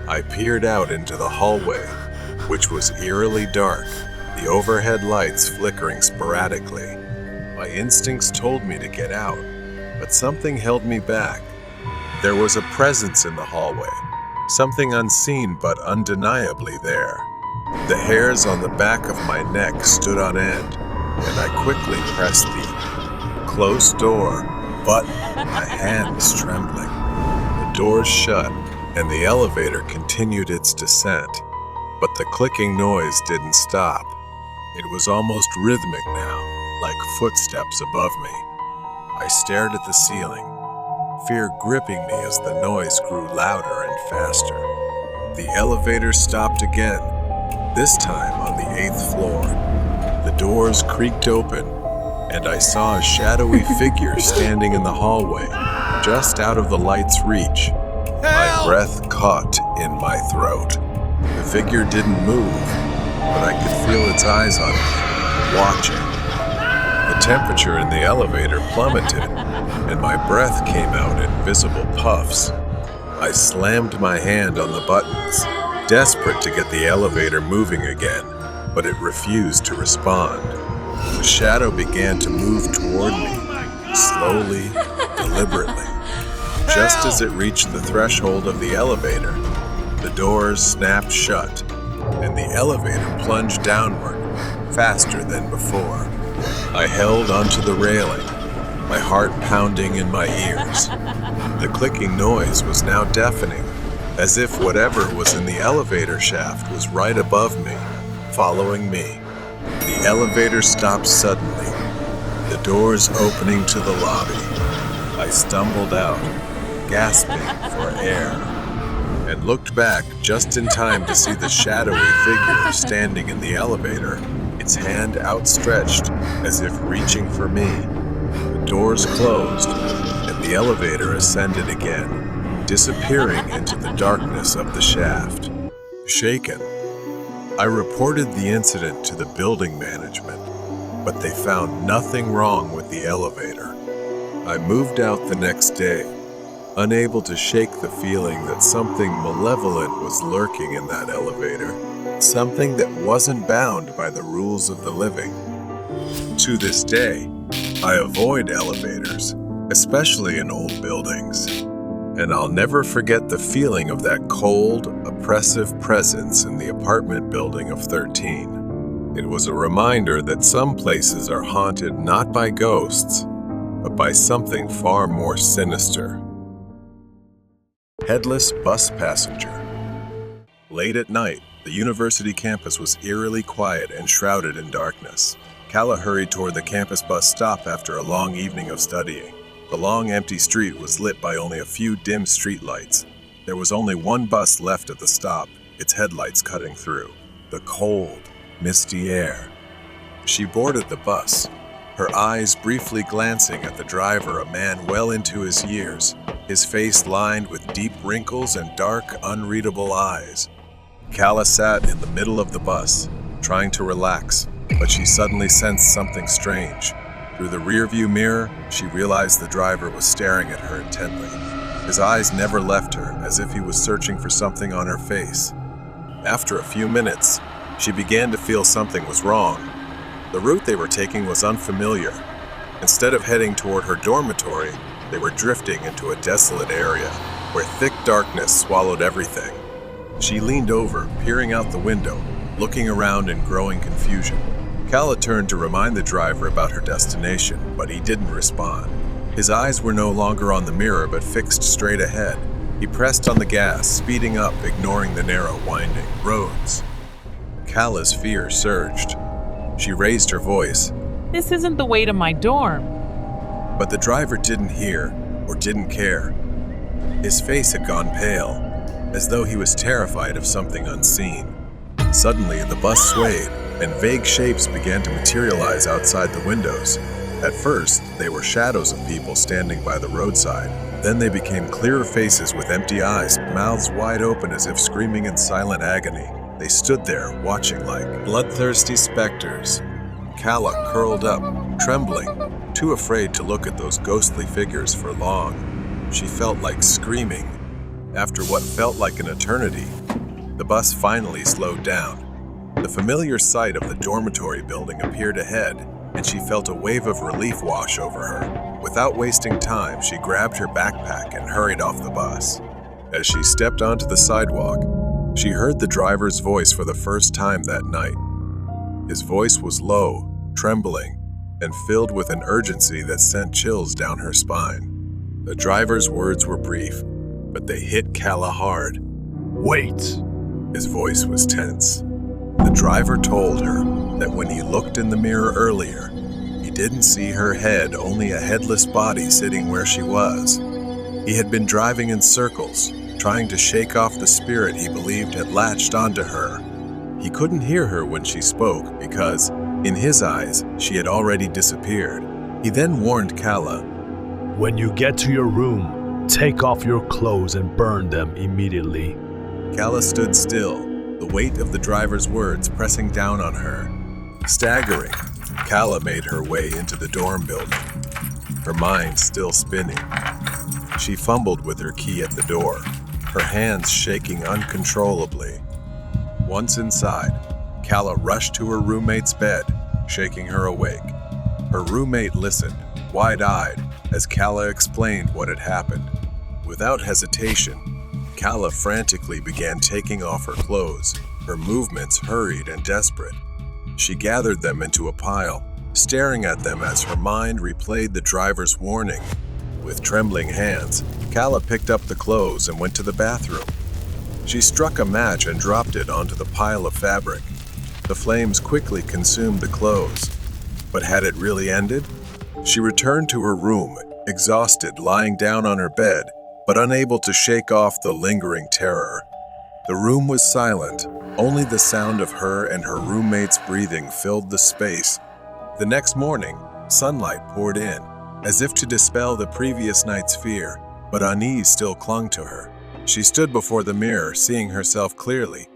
I peered out into the hallway, which was eerily dark, the overhead lights flickering sporadically. My instincts told me to get out, but something held me back. There was a presence in the hallway, something unseen but undeniably there. The hairs on the back of my neck stood on end, and I quickly pressed the closed door button, my hands trembling. The doors shut, and the elevator continued its descent, but the clicking noise didn't stop. It was almost rhythmic now, like footsteps above me. I stared at the ceiling, fear gripping me as the noise grew louder and faster. The elevator stopped again, This time on the 8th floor. The doors creaked open, and I saw a shadowy figure standing in the hallway, just out of the light's reach. My breath caught in my throat. The figure didn't move, but I could feel its eyes on me, watching. The temperature in the elevator plummeted, and my breath came out in visible puffs. I slammed my hand on the buttons, desperate to get the elevator moving again, but it refused to respond. The shadow began to move toward me, slowly, deliberately. Just as it reached the threshold of the elevator, the doors snapped shut, and the elevator plunged downward, faster than before. I held onto the railing, my heart pounding in my ears. The clicking noise was now deafening, as if whatever was in the elevator shaft was right above me, following me. The elevator stopped suddenly, the doors opening to the lobby. I stumbled out, gasping for air, and looked back just in time to see the shadowy figure standing in the elevator, its hand outstretched as if reaching for me. The doors closed, and the elevator ascended again, disappearing into the darkness of the shaft. Shaken, I reported the incident to the building management, but they found nothing wrong with the elevator. I moved out the next day, unable to shake the feeling that something malevolent was lurking in that elevator, something that wasn't bound by the rules of the living. To this day, I avoid elevators, especially in old buildings, and I'll never forget the feeling of that cold, oppressive presence in the apartment building of 13. It was a reminder that some places are haunted not by ghosts, but by something far more sinister. Headless bus passenger. Late at night, the university campus was eerily quiet and shrouded in darkness. Calla hurried toward the campus bus stop after a long evening of studying. The long, empty street was lit by only a few dim streetlights. There was only one bus left at the stop, its headlights cutting through. The cold, misty air. She boarded the bus, her eyes briefly glancing at the driver, a man well into his years, his face lined with deep wrinkles and dark, unreadable eyes. Calla sat in the middle of the bus, trying to relax, but she suddenly sensed something strange. Through the rearview mirror, she realized the driver was staring at her intently. His eyes never left her, as if he was searching for something on her face. After a few minutes, she began to feel something was wrong. The route they were taking was unfamiliar. Instead of heading toward her dormitory, they were drifting into a desolate area, where thick darkness swallowed everything. She leaned over, peering out the window, looking around in growing confusion. Calla turned to remind the driver about her destination, but he didn't respond. His eyes were no longer on the mirror, but fixed straight ahead. He pressed on the gas, speeding up, ignoring the narrow, winding roads. Calla's fear surged. She raised her voice. "This isn't the way to my dorm." But the driver didn't hear or didn't care. His face had gone pale, as though he was terrified of something unseen. Suddenly, the bus swayed, and vague shapes began to materialize outside the windows. At first, they were shadows of people standing by the roadside. Then they became clearer faces with empty eyes, mouths wide open as if screaming in silent agony. They stood there, watching like bloodthirsty specters. Calla curled up, trembling, too afraid to look at those ghostly figures for long. She felt like screaming. After what felt like an eternity, the bus finally slowed down. The familiar sight of the dormitory building appeared ahead, and she felt a wave of relief wash over her. Without wasting time, she grabbed her backpack and hurried off the bus. As she stepped onto the sidewalk, she heard the driver's voice for the first time that night. His voice was low, trembling, and filled with an urgency that sent chills down her spine. The driver's words were brief, but they hit Calla hard. "Wait!" His voice was tense. The driver told her that when he looked in the mirror earlier, he didn't see her head, only a headless body sitting where she was. He had been driving in circles, trying to shake off the spirit he believed had latched onto her. He couldn't hear her when she spoke because, in his eyes, she had already disappeared. He then warned Kala. When you get to your room, take off your clothes and burn them immediately. Kala stood still, the weight of the driver's words pressing down on her. Staggering, Kala made her way into the dorm building, her mind still spinning. She fumbled with her key at the door, her hands shaking uncontrollably. Once inside, Kala rushed to her roommate's bed, shaking her awake. Her roommate listened, wide-eyed, as Kala explained what had happened. Without hesitation, Kala frantically began taking off her clothes, her movements hurried and desperate. She gathered them into a pile, staring at them as her mind replayed the driver's warning. With trembling hands, Kala picked up the clothes and went to the bathroom. She struck a match and dropped it onto the pile of fabric. The flames quickly consumed the clothes. But had it really ended? She returned to her room, exhausted, lying down on her bed, but unable to shake off the lingering terror. The room was silent. Only the sound of her and her roommate's breathing filled the space. The next morning, sunlight poured in, as if to dispel the previous night's fear, but unease still clung to her. She stood before the mirror, seeing herself clearly.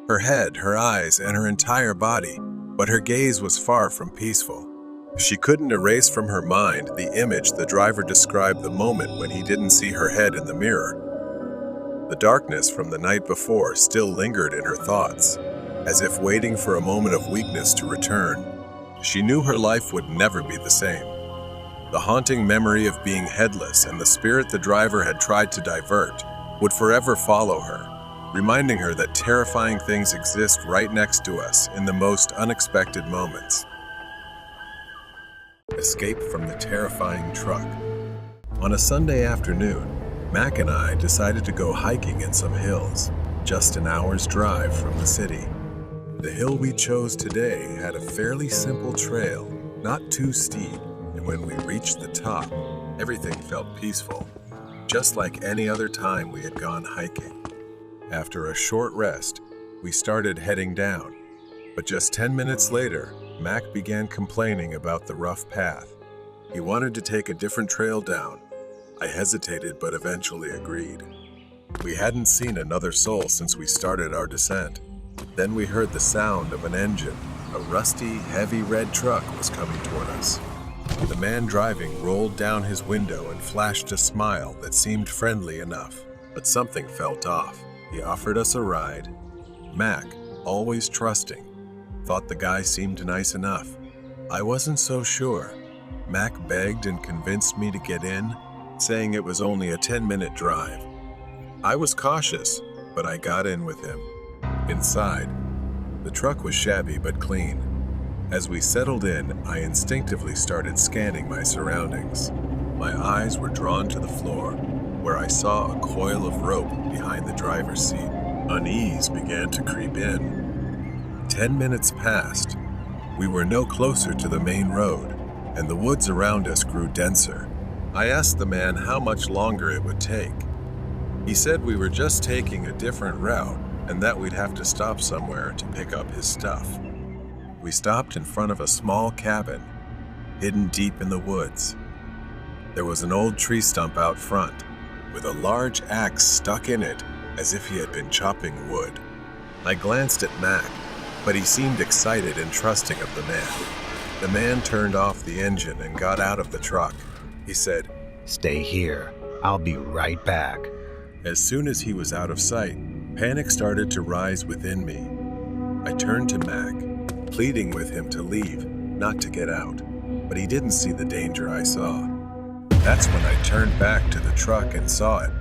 Her head, her eyes, and her entire body, but her gaze was far from peaceful. She couldn't erase from her mind the image the driver described the moment when he didn't see her head in the mirror. The darkness from the night before still lingered in her thoughts, as if waiting for a moment of weakness to return. She knew her life would never be the same. The haunting memory of being headless and the spirit the driver had tried to divert would forever follow her, reminding her that terrifying things exist right next to us in the most unexpected moments. Escape from the terrifying truck. On a Sunday afternoon, Mac and I decided to go hiking in some hills, just an hour's drive from the city. The hill we chose today had a fairly simple trail, not too steep, and when we reached the top, everything felt peaceful, just like any other time we had gone hiking. After a short rest, we started heading down, but just 10 minutes later, Mac began complaining about the rough path. He wanted to take a different trail down. I hesitated but eventually agreed. We hadn't seen another soul since we started our descent. Then we heard the sound of an engine. A rusty, heavy red truck was coming toward us. The man driving rolled down his window and flashed a smile that seemed friendly enough, but something felt off. He offered us a ride. Mac, always trusting, thought the guy seemed nice enough. I wasn't so sure. Mac begged and convinced me to get in, saying it was only a 10-minute drive. I was cautious, but I got in with him. Inside, the truck was shabby but clean. As we settled in, I instinctively started scanning my surroundings. My eyes were drawn to the floor, where I saw a coil of rope behind the driver's seat. Unease began to creep in. 10 minutes passed. We were no closer to the main road, and the woods around us grew denser. I asked the man how much longer it would take. He said we were just taking a different route and that we'd have to stop somewhere to pick up his stuff. We stopped in front of a small cabin, hidden deep in the woods. There was an old tree stump out front, with a large axe stuck in it as if he had been chopping wood. I glanced at Mac, but he seemed excited and trusting of the man. The man turned off the engine and got out of the truck. He said, "Stay here. I'll be right back." As soon as he was out of sight, panic started to rise within me. I turned to Mac, pleading with him to leave, not to get out, but he didn't see the danger I saw. That's when I turned back to the truck and saw it.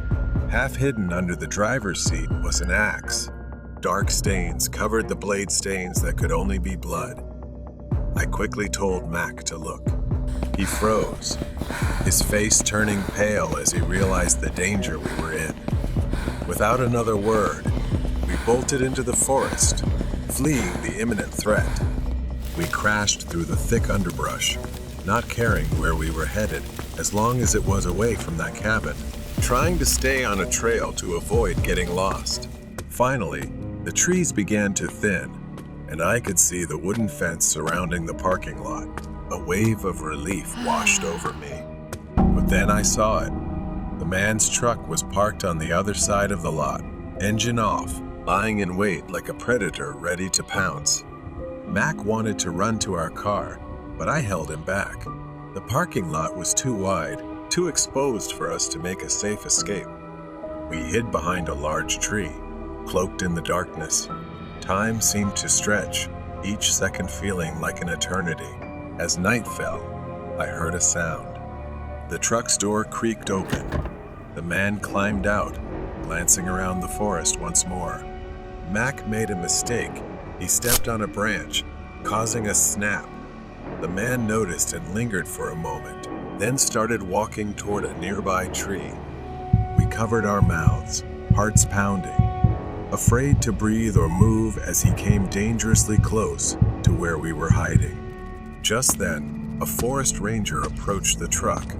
Half hidden under the driver's seat was an axe. Dark stains covered the blade stains that could only be blood. I quickly told Mac to look. He froze, his face turning pale as he realized the danger we were in. Without another word, we bolted into the forest, fleeing the imminent threat. We crashed through the thick underbrush, not caring where we were headed as long as it was away from that cabin, trying to stay on a trail to avoid getting lost. Finally, the trees began to thin, and I could see the wooden fence surrounding the parking lot. A wave of relief washed over me. But then I saw it. The man's truck was parked on the other side of the lot, engine off, lying in wait like a predator ready to pounce. Mac wanted to run to our car, but I held him back. The parking lot was too wide, too exposed for us to make a safe escape. We hid behind a large tree, cloaked in the darkness. Time seemed to stretch, each second feeling like an eternity. As night fell, I heard a sound. The truck's door creaked open. The man climbed out, glancing around the forest once more. Mac made a mistake. He stepped on a branch, causing a snap. The man noticed and lingered for a moment, then started walking toward a nearby tree. We covered our mouths, hearts pounding, afraid to breathe or move as he came dangerously close to where we were hiding. Just then, a forest ranger approached the truck.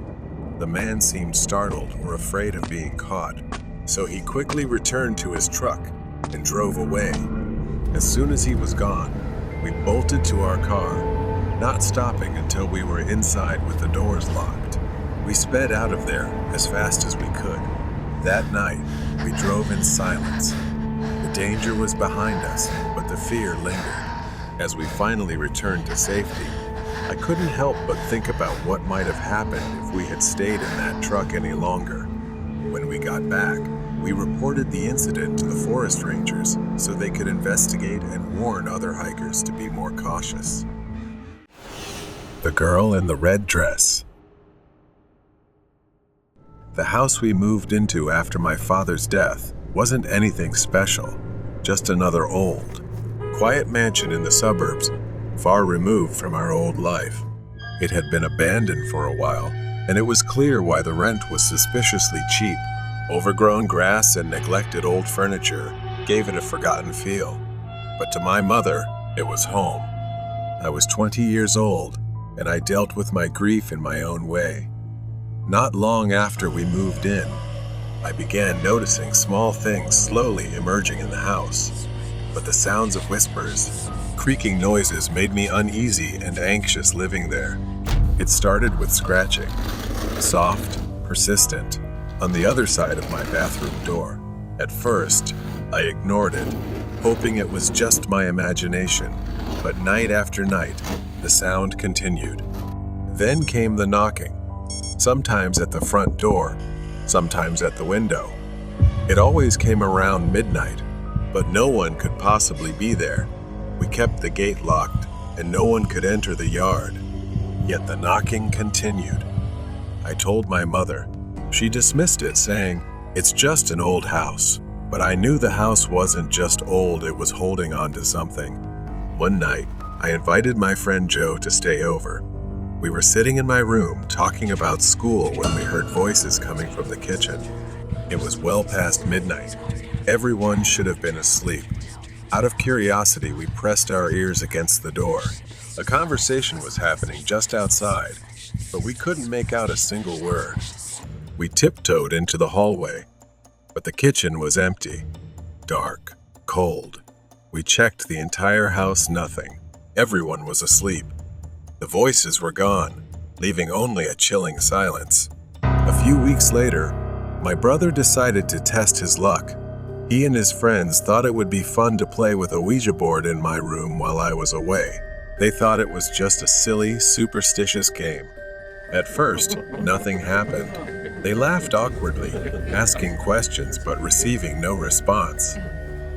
The man seemed startled or afraid of being caught, so he quickly returned to his truck and drove away. As soon as he was gone, we bolted to our car, not stopping until we were inside with the doors locked. We sped out of there as fast as we could. That night, we drove in silence. The danger was behind us, but the fear lingered. As we finally returned to safety, I couldn't help but think about what might have happened if we had stayed in that truck any longer. When we got back, we reported the incident to the forest rangers so they could investigate and warn other hikers to be more cautious. The girl in the red dress. The house we moved into after my father's death wasn't anything special, just another old, quiet mansion in the suburbs, far removed from our old life. It had been abandoned for a while, and it was clear why the rent was suspiciously cheap. Overgrown grass and neglected old furniture gave it a forgotten feel. But to my mother, it was home. I was 20 years old, and I dealt with my grief in my own way. Not long after we moved in, I began noticing small things slowly emerging in the house. But the sounds of whispers, creaking noises made me uneasy and anxious living there. It started with scratching, soft, persistent, on the other side of my bathroom door. At first, I ignored it, hoping it was just my imagination. But night after night, the sound continued. Then came the knocking, sometimes at the front door, sometimes at the window. It always came around midnight, but no one could possibly be there. We kept the gate locked, and no one could enter the yard. Yet the knocking continued. I told my mother. She dismissed it, saying, "It's just an old house." But I knew the house wasn't just old, it was holding on to something. One night, I invited my friend Joe to stay over. We were sitting in my room talking about school when we heard voices coming from the kitchen. It was well past midnight. Everyone should have been asleep. Out of curiosity, we pressed our ears against the door. A conversation was happening just outside, but we couldn't make out a single word. We tiptoed into the hallway, but the kitchen was empty, dark, cold. We checked the entire house, nothing. Everyone was asleep. The voices were gone, leaving only a chilling silence. A few weeks later, my brother decided to test his luck. He and his friends thought it would be fun to play with a Ouija board in my room while I was away. They thought it was just a silly, superstitious game. At first, nothing happened. They laughed awkwardly, asking questions but receiving no response.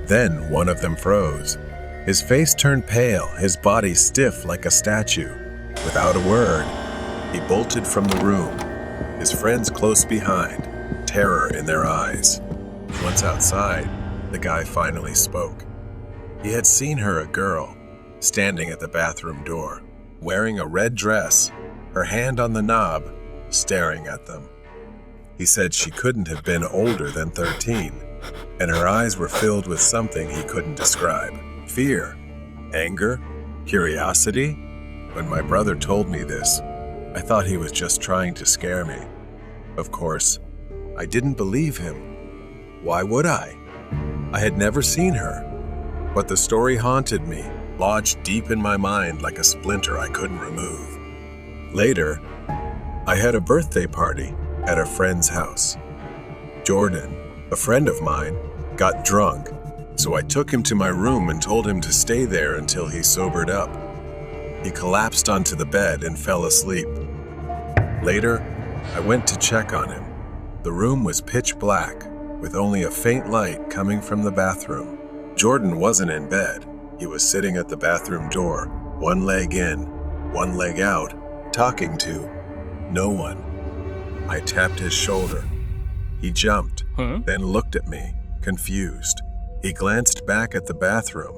Then one of them froze. His face turned pale, his body stiff like a statue. Without a word, he bolted from the room, his friends close behind, terror in their eyes. Once outside, the guy finally spoke. He had seen her, a girl, standing at the bathroom door, wearing a red dress, her hand on the knob, staring at them. He said she couldn't have been older than 13, and her eyes were filled with something he couldn't describe. Fear, anger, curiosity. When my brother told me this, I thought he was just trying to scare me. Of course, I didn't believe him. Why would I? I had never seen her. But the story haunted me, lodged deep in my mind like a splinter I couldn't remove. Later, I had a birthday party at a friend's house. Jordan, a friend of mine, got drunk, so I took him to my room and told him to stay there until he sobered up. He collapsed onto the bed and fell asleep. Later, I went to check on him. The room was pitch black, with only a faint light coming from the bathroom. Jordan wasn't in bed. He was sitting at the bathroom door, one leg in, one leg out, talking to no one. I tapped his shoulder. He jumped, then looked at me, confused. He glanced back at the bathroom,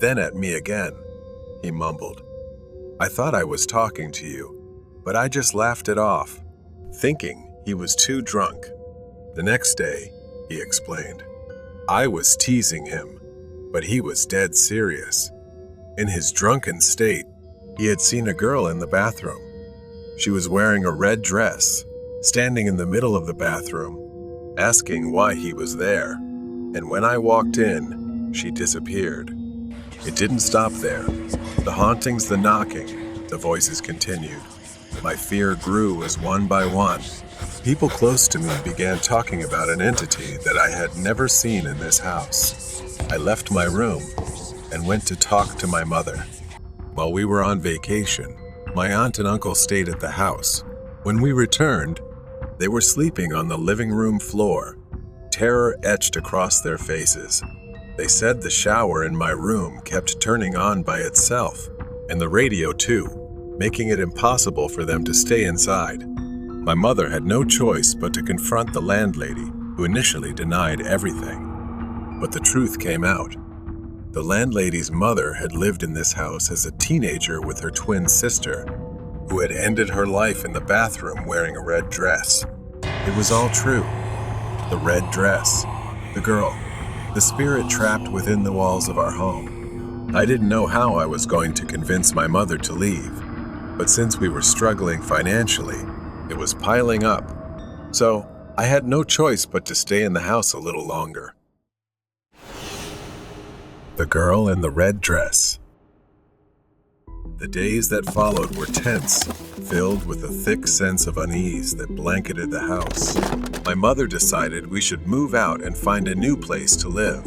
then at me again. He mumbled, "I thought I was talking to you, but I just laughed it off, thinking he was too drunk." The next day, he explained, I was teasing him, but he was dead serious. In his drunken state, he had seen a girl in the bathroom. She was wearing a red dress, standing in the middle of the bathroom, asking why he was there. And when I walked in, she disappeared. It didn't stop there. The hauntings, the knocking, the voices continued. My fear grew as one by one. People close to me began talking about an entity that I had never seen in this house. I left my room and went to talk to my mother. While we were on vacation, my aunt and uncle stayed at the house. When we returned, they were sleeping on the living room floor, terror etched across their faces. They said the shower in my room kept turning on by itself, and the radio too, making it impossible for them to stay inside. My mother had no choice but to confront the landlady, who initially denied everything. But the truth came out. The landlady's mother had lived in this house as a teenager with her twin sister, who had ended her life in the bathroom wearing a red dress. It was all true. The red dress, the girl, the spirit trapped within the walls of our home. I didn't know how I was going to convince my mother to leave, but since we were struggling financially, it was piling up. So I had no choice but to stay in the house a little longer. The girl in the red dress. The days that followed were tense, filled with a thick sense of unease that blanketed the house. My mother decided we should move out and find a new place to live.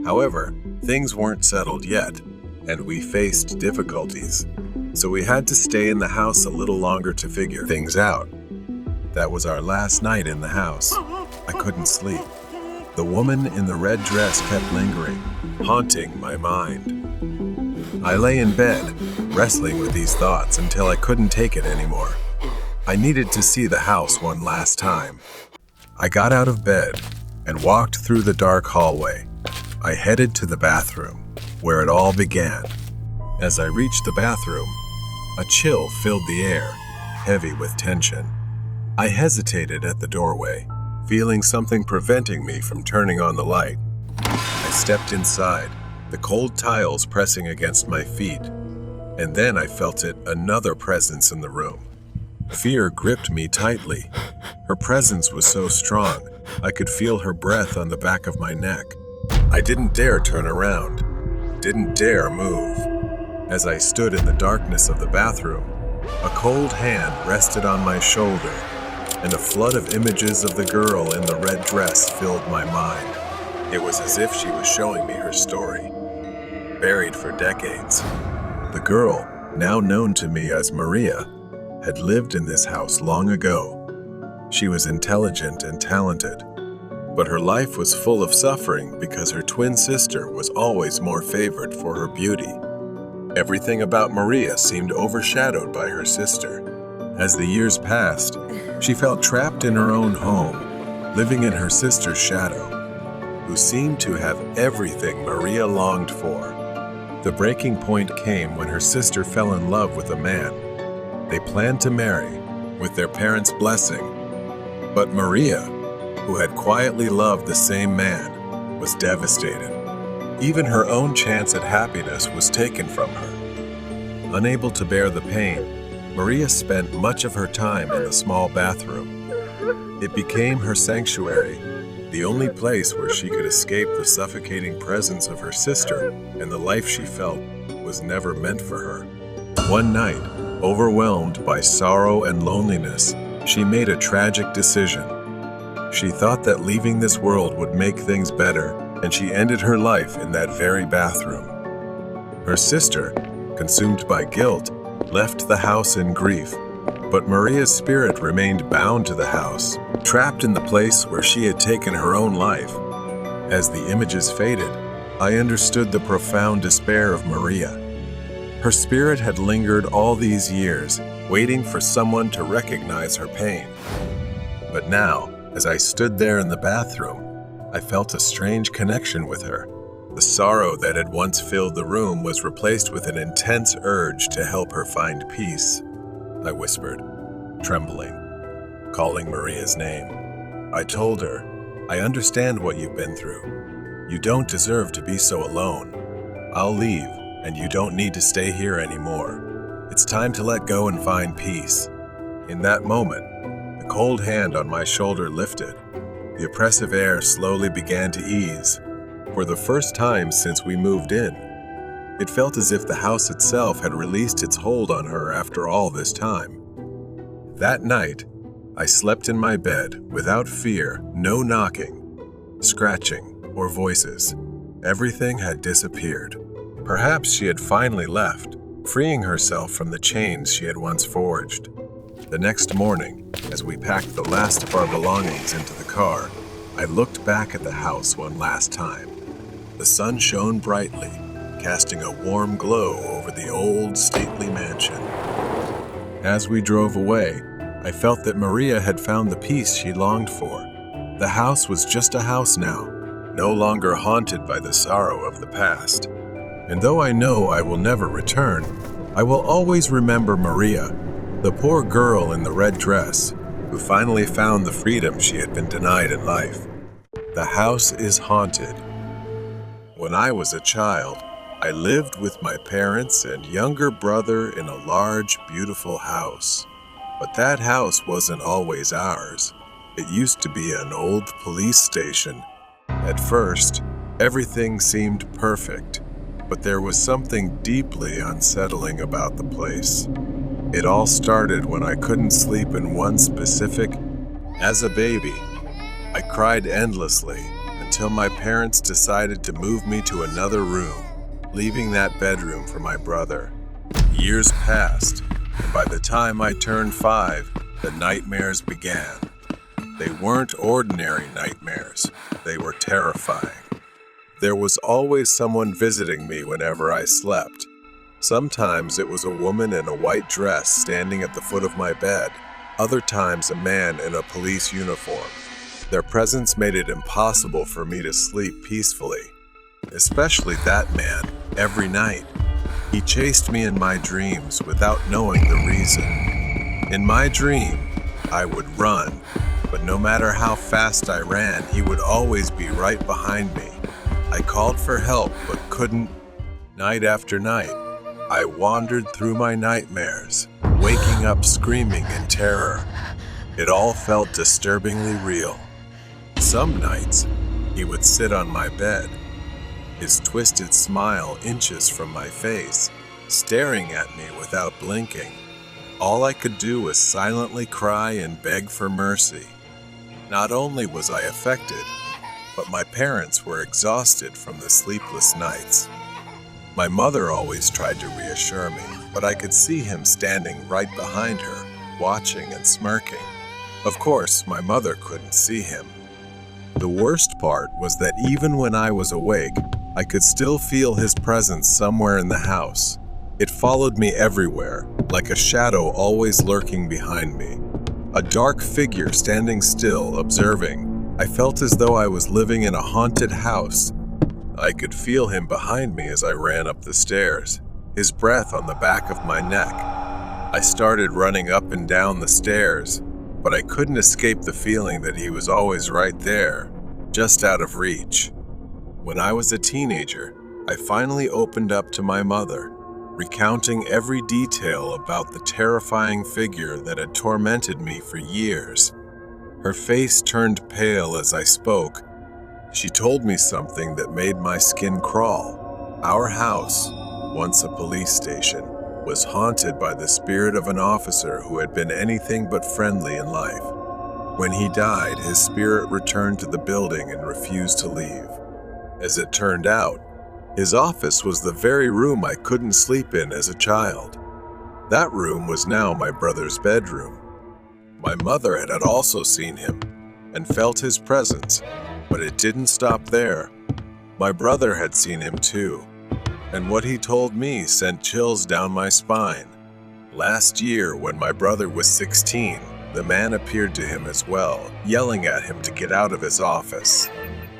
However, things weren't settled yet, and we faced difficulties. So we had to stay in the house a little longer to figure things out. That was our last night in the house. I couldn't sleep. The woman in the red dress kept lingering, haunting my mind. I lay in bed, wrestling with these thoughts until I couldn't take it anymore. I needed to see the house one last time. I got out of bed and walked through the dark hallway. I headed to the bathroom, where it all began. As I reached the bathroom, a chill filled the air, heavy with tension. I hesitated at the doorway, feeling something preventing me from turning on the light. I stepped inside, the cold tiles pressing against my feet, and then I felt another presence in the room. Fear gripped me tightly. Her presence was so strong, I could feel her breath on the back of my neck. I didn't dare turn around, didn't dare move. As I stood in the darkness of the bathroom, a cold hand rested on my shoulder, and a flood of images of the girl in the red dress filled my mind. It was as if she was showing me her story. Buried for decades, the girl, now known to me as Maria, had lived in this house long ago. She was intelligent and talented, but her life was full of suffering because her twin sister was always more favored for her beauty. Everything about Maria seemed overshadowed by her sister. As the years passed, she felt trapped in her own home, living in her sister's shadow, who seemed to have everything Maria longed for. The breaking point came when her sister fell in love with a man. They planned to marry, with their parents' blessing. But Maria, who had quietly loved the same man, was devastated. Even her own chance at happiness was taken from her. Unable to bear the pain, Maria spent much of her time in the small bathroom. It became her sanctuary, the only place where she could escape the suffocating presence of her sister, and the life she felt was never meant for her. One night, overwhelmed by sorrow and loneliness, she made a tragic decision. She thought that leaving this world would make things better, and she ended her life in that very bathroom. Her sister, consumed by guilt, left the house in grief, but Maria's spirit remained bound to the house, trapped in the place where she had taken her own life. As the images faded, I understood the profound despair of Maria. Her spirit had lingered all these years, waiting for someone to recognize her pain. But now, as I stood there in the bathroom, I felt a strange connection with her. The sorrow that had once filled the room was replaced with an intense urge to help her find peace. I whispered, trembling, calling Maria's name. I told her, "I understand what you've been through. You don't deserve to be so alone. I'll leave, and you don't need to stay here anymore. It's time to let go and find peace." In that moment, the cold hand on my shoulder lifted. The oppressive air slowly began to ease. For the first time since we moved in, it felt as if the house itself had released its hold on her after all this time. That night, I slept in my bed without fear, no knocking, scratching, or voices. Everything had disappeared. Perhaps she had finally left, freeing herself from the chains she had once forged. The next morning, as we packed the last of our belongings into the car, I looked back at the house one last time. The sun shone brightly, casting a warm glow over the old, stately mansion. As we drove away, I felt that Maria had found the peace she longed for. The house was just a house now, no longer haunted by the sorrow of the past. And though I know I will never return, I will always remember Maria, the poor girl in the red dress, who finally found the freedom she had been denied in life. The house is haunted. When I was a child, I lived with my parents and younger brother in a large, beautiful house. But that house wasn't always ours. It used to be an old police station. At first, everything seemed perfect, but there was something deeply unsettling about the place. It all started when I couldn't sleep in one specific. As a baby, I cried endlessly until my parents decided to move me to another room, leaving that bedroom for my brother. Years passed, and by the time I turned 5, the nightmares began. They weren't ordinary nightmares, they were terrifying. There was always someone visiting me whenever I slept. Sometimes it was a woman in a white dress standing at the foot of my bed, other times a man in a police uniform. Their presence made it impossible for me to sleep peacefully, especially that man, every night. He chased me in my dreams without knowing the reason. In my dream, I would run, but no matter how fast I ran, he would always be right behind me. I called for help but couldn't. Night after night, I wandered through my nightmares, waking up screaming in terror. It all felt disturbingly real. Some nights, he would sit on my bed, his twisted smile inches from my face, staring at me without blinking. All I could do was silently cry and beg for mercy. Not only was I affected, but my parents were exhausted from the sleepless nights. My mother always tried to reassure me, but I could see him standing right behind her, watching and smirking. Of course, my mother couldn't see him. The worst part was that even when I was awake, I could still feel his presence somewhere in the house. It followed me everywhere, like a shadow always lurking behind me. A dark figure standing still, observing. I felt as though I was living in a haunted house. I could feel him behind me as I ran up the stairs, his breath on the back of my neck. I started running up and down the stairs, but I couldn't escape the feeling that he was always right there, just out of reach. When I was a teenager, I finally opened up to my mother, recounting every detail about the terrifying figure that had tormented me for years. Her face turned pale as I spoke. She told me something that made my skin crawl. Our house, once a police station, was haunted by the spirit of an officer who had been anything but friendly in life. When he died, his spirit returned to the building and refused to leave. As it turned out, his office was the very room I couldn't sleep in as a child. That room was now my brother's bedroom. My mother had also seen him and felt his presence, but it didn't stop there. My brother had seen him too, and what he told me sent chills down my spine. Last year, when my brother was 16, the man appeared to him as well, yelling at him to get out of his office.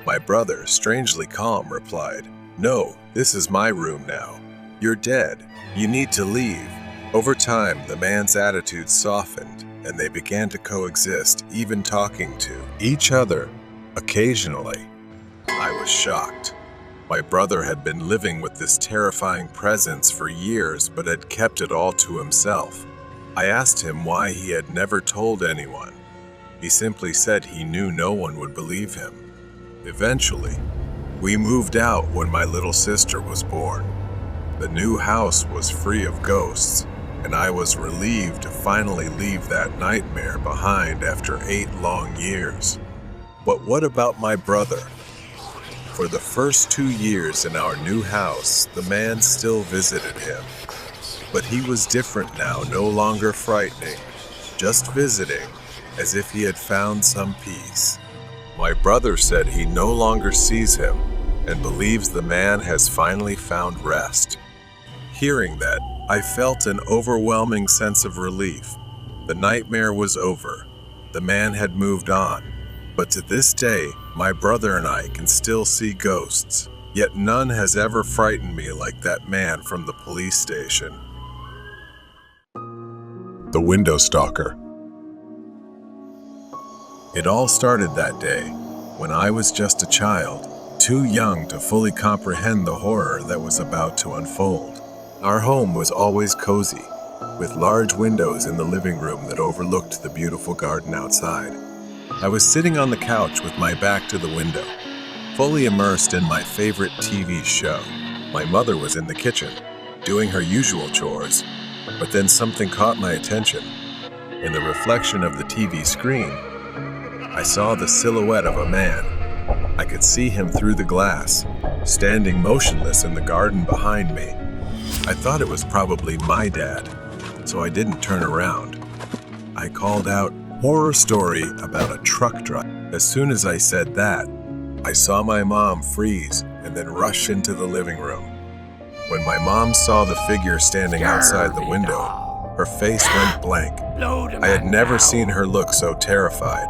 My brother, strangely calm, replied, "No, this is my room now. You're dead. You need to leave." Over time, the man's attitude softened, and they began to coexist, even talking to each other occasionally. I was shocked. My brother had been living with this terrifying presence for years, but had kept it all to himself. I asked him why he had never told anyone. He simply said he knew no one would believe him. Eventually, we moved out when my little sister was born. The new house was free of ghosts, and I was relieved to finally leave that nightmare behind after 8 long years. But what about my brother? For the first 2 years in our new house, the man still visited him. But he was different now, no longer frightening, just visiting, as if he had found some peace. My brother said he no longer sees him and believes the man has finally found rest. Hearing that, I felt an overwhelming sense of relief. The nightmare was over. The man had moved on. But to this day, my brother and I can still see ghosts, yet none has ever frightened me like that man from the police station. The Window Stalker. It all started that day, when I was just a child, too young to fully comprehend the horror that was about to unfold. Our home was always cozy, with large windows in the living room that overlooked the beautiful garden outside. I was sitting on the couch with my back to the window, fully immersed in my favorite TV show. My mother was in the kitchen, doing her usual chores, but then something caught my attention. In the reflection of the TV screen, I saw the silhouette of a man. I could see him through the glass, standing motionless in the garden behind me. I thought it was probably my dad, so I didn't turn around. I called out, "Horror story about a truck driver." As soon as I said that, I saw my mom freeze and then rush into the living room. When my mom saw the figure standing outside the window, her face went blank. I had never seen her look so terrified.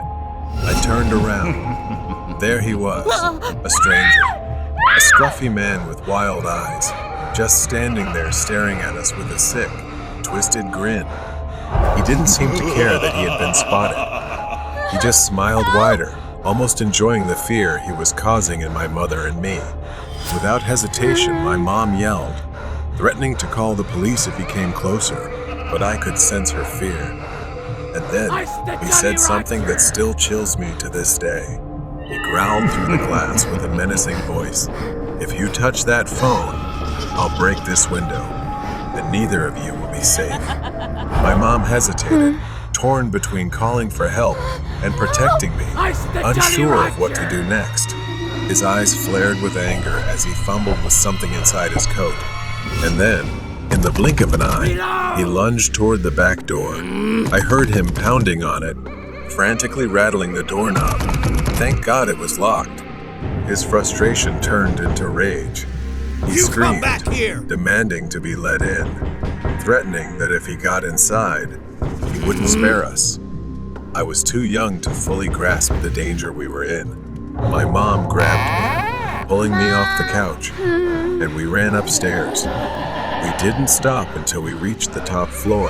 I turned around. There he was, a stranger, a scruffy man with wild eyes, just standing there staring at us with a sick, twisted grin. He didn't seem to care that he had been spotted. He just smiled wider, almost enjoying the fear he was causing in my mother and me. Without hesitation, my mom yelled, threatening to call the police if he came closer, but I could sense her fear. And then he said something that still chills me to this day. He growled through the glass with a menacing voice, "If you touch that phone, I'll break this window, and neither of you will be safe." My mom hesitated, torn between calling for help and protecting me, unsure of what to do next. His eyes flared with anger as he fumbled with something inside his coat. And then, in the blink of an eye, he lunged toward the back door. I heard him pounding on it, frantically rattling the doorknob. Thank God it was locked. His frustration turned into rage. He screamed, demanding to be let in, threatening that if he got inside, he wouldn't spare us. I was too young to fully grasp the danger we were in. My mom grabbed me, pulling me off the couch, and we ran upstairs. We didn't stop until we reached the top floor,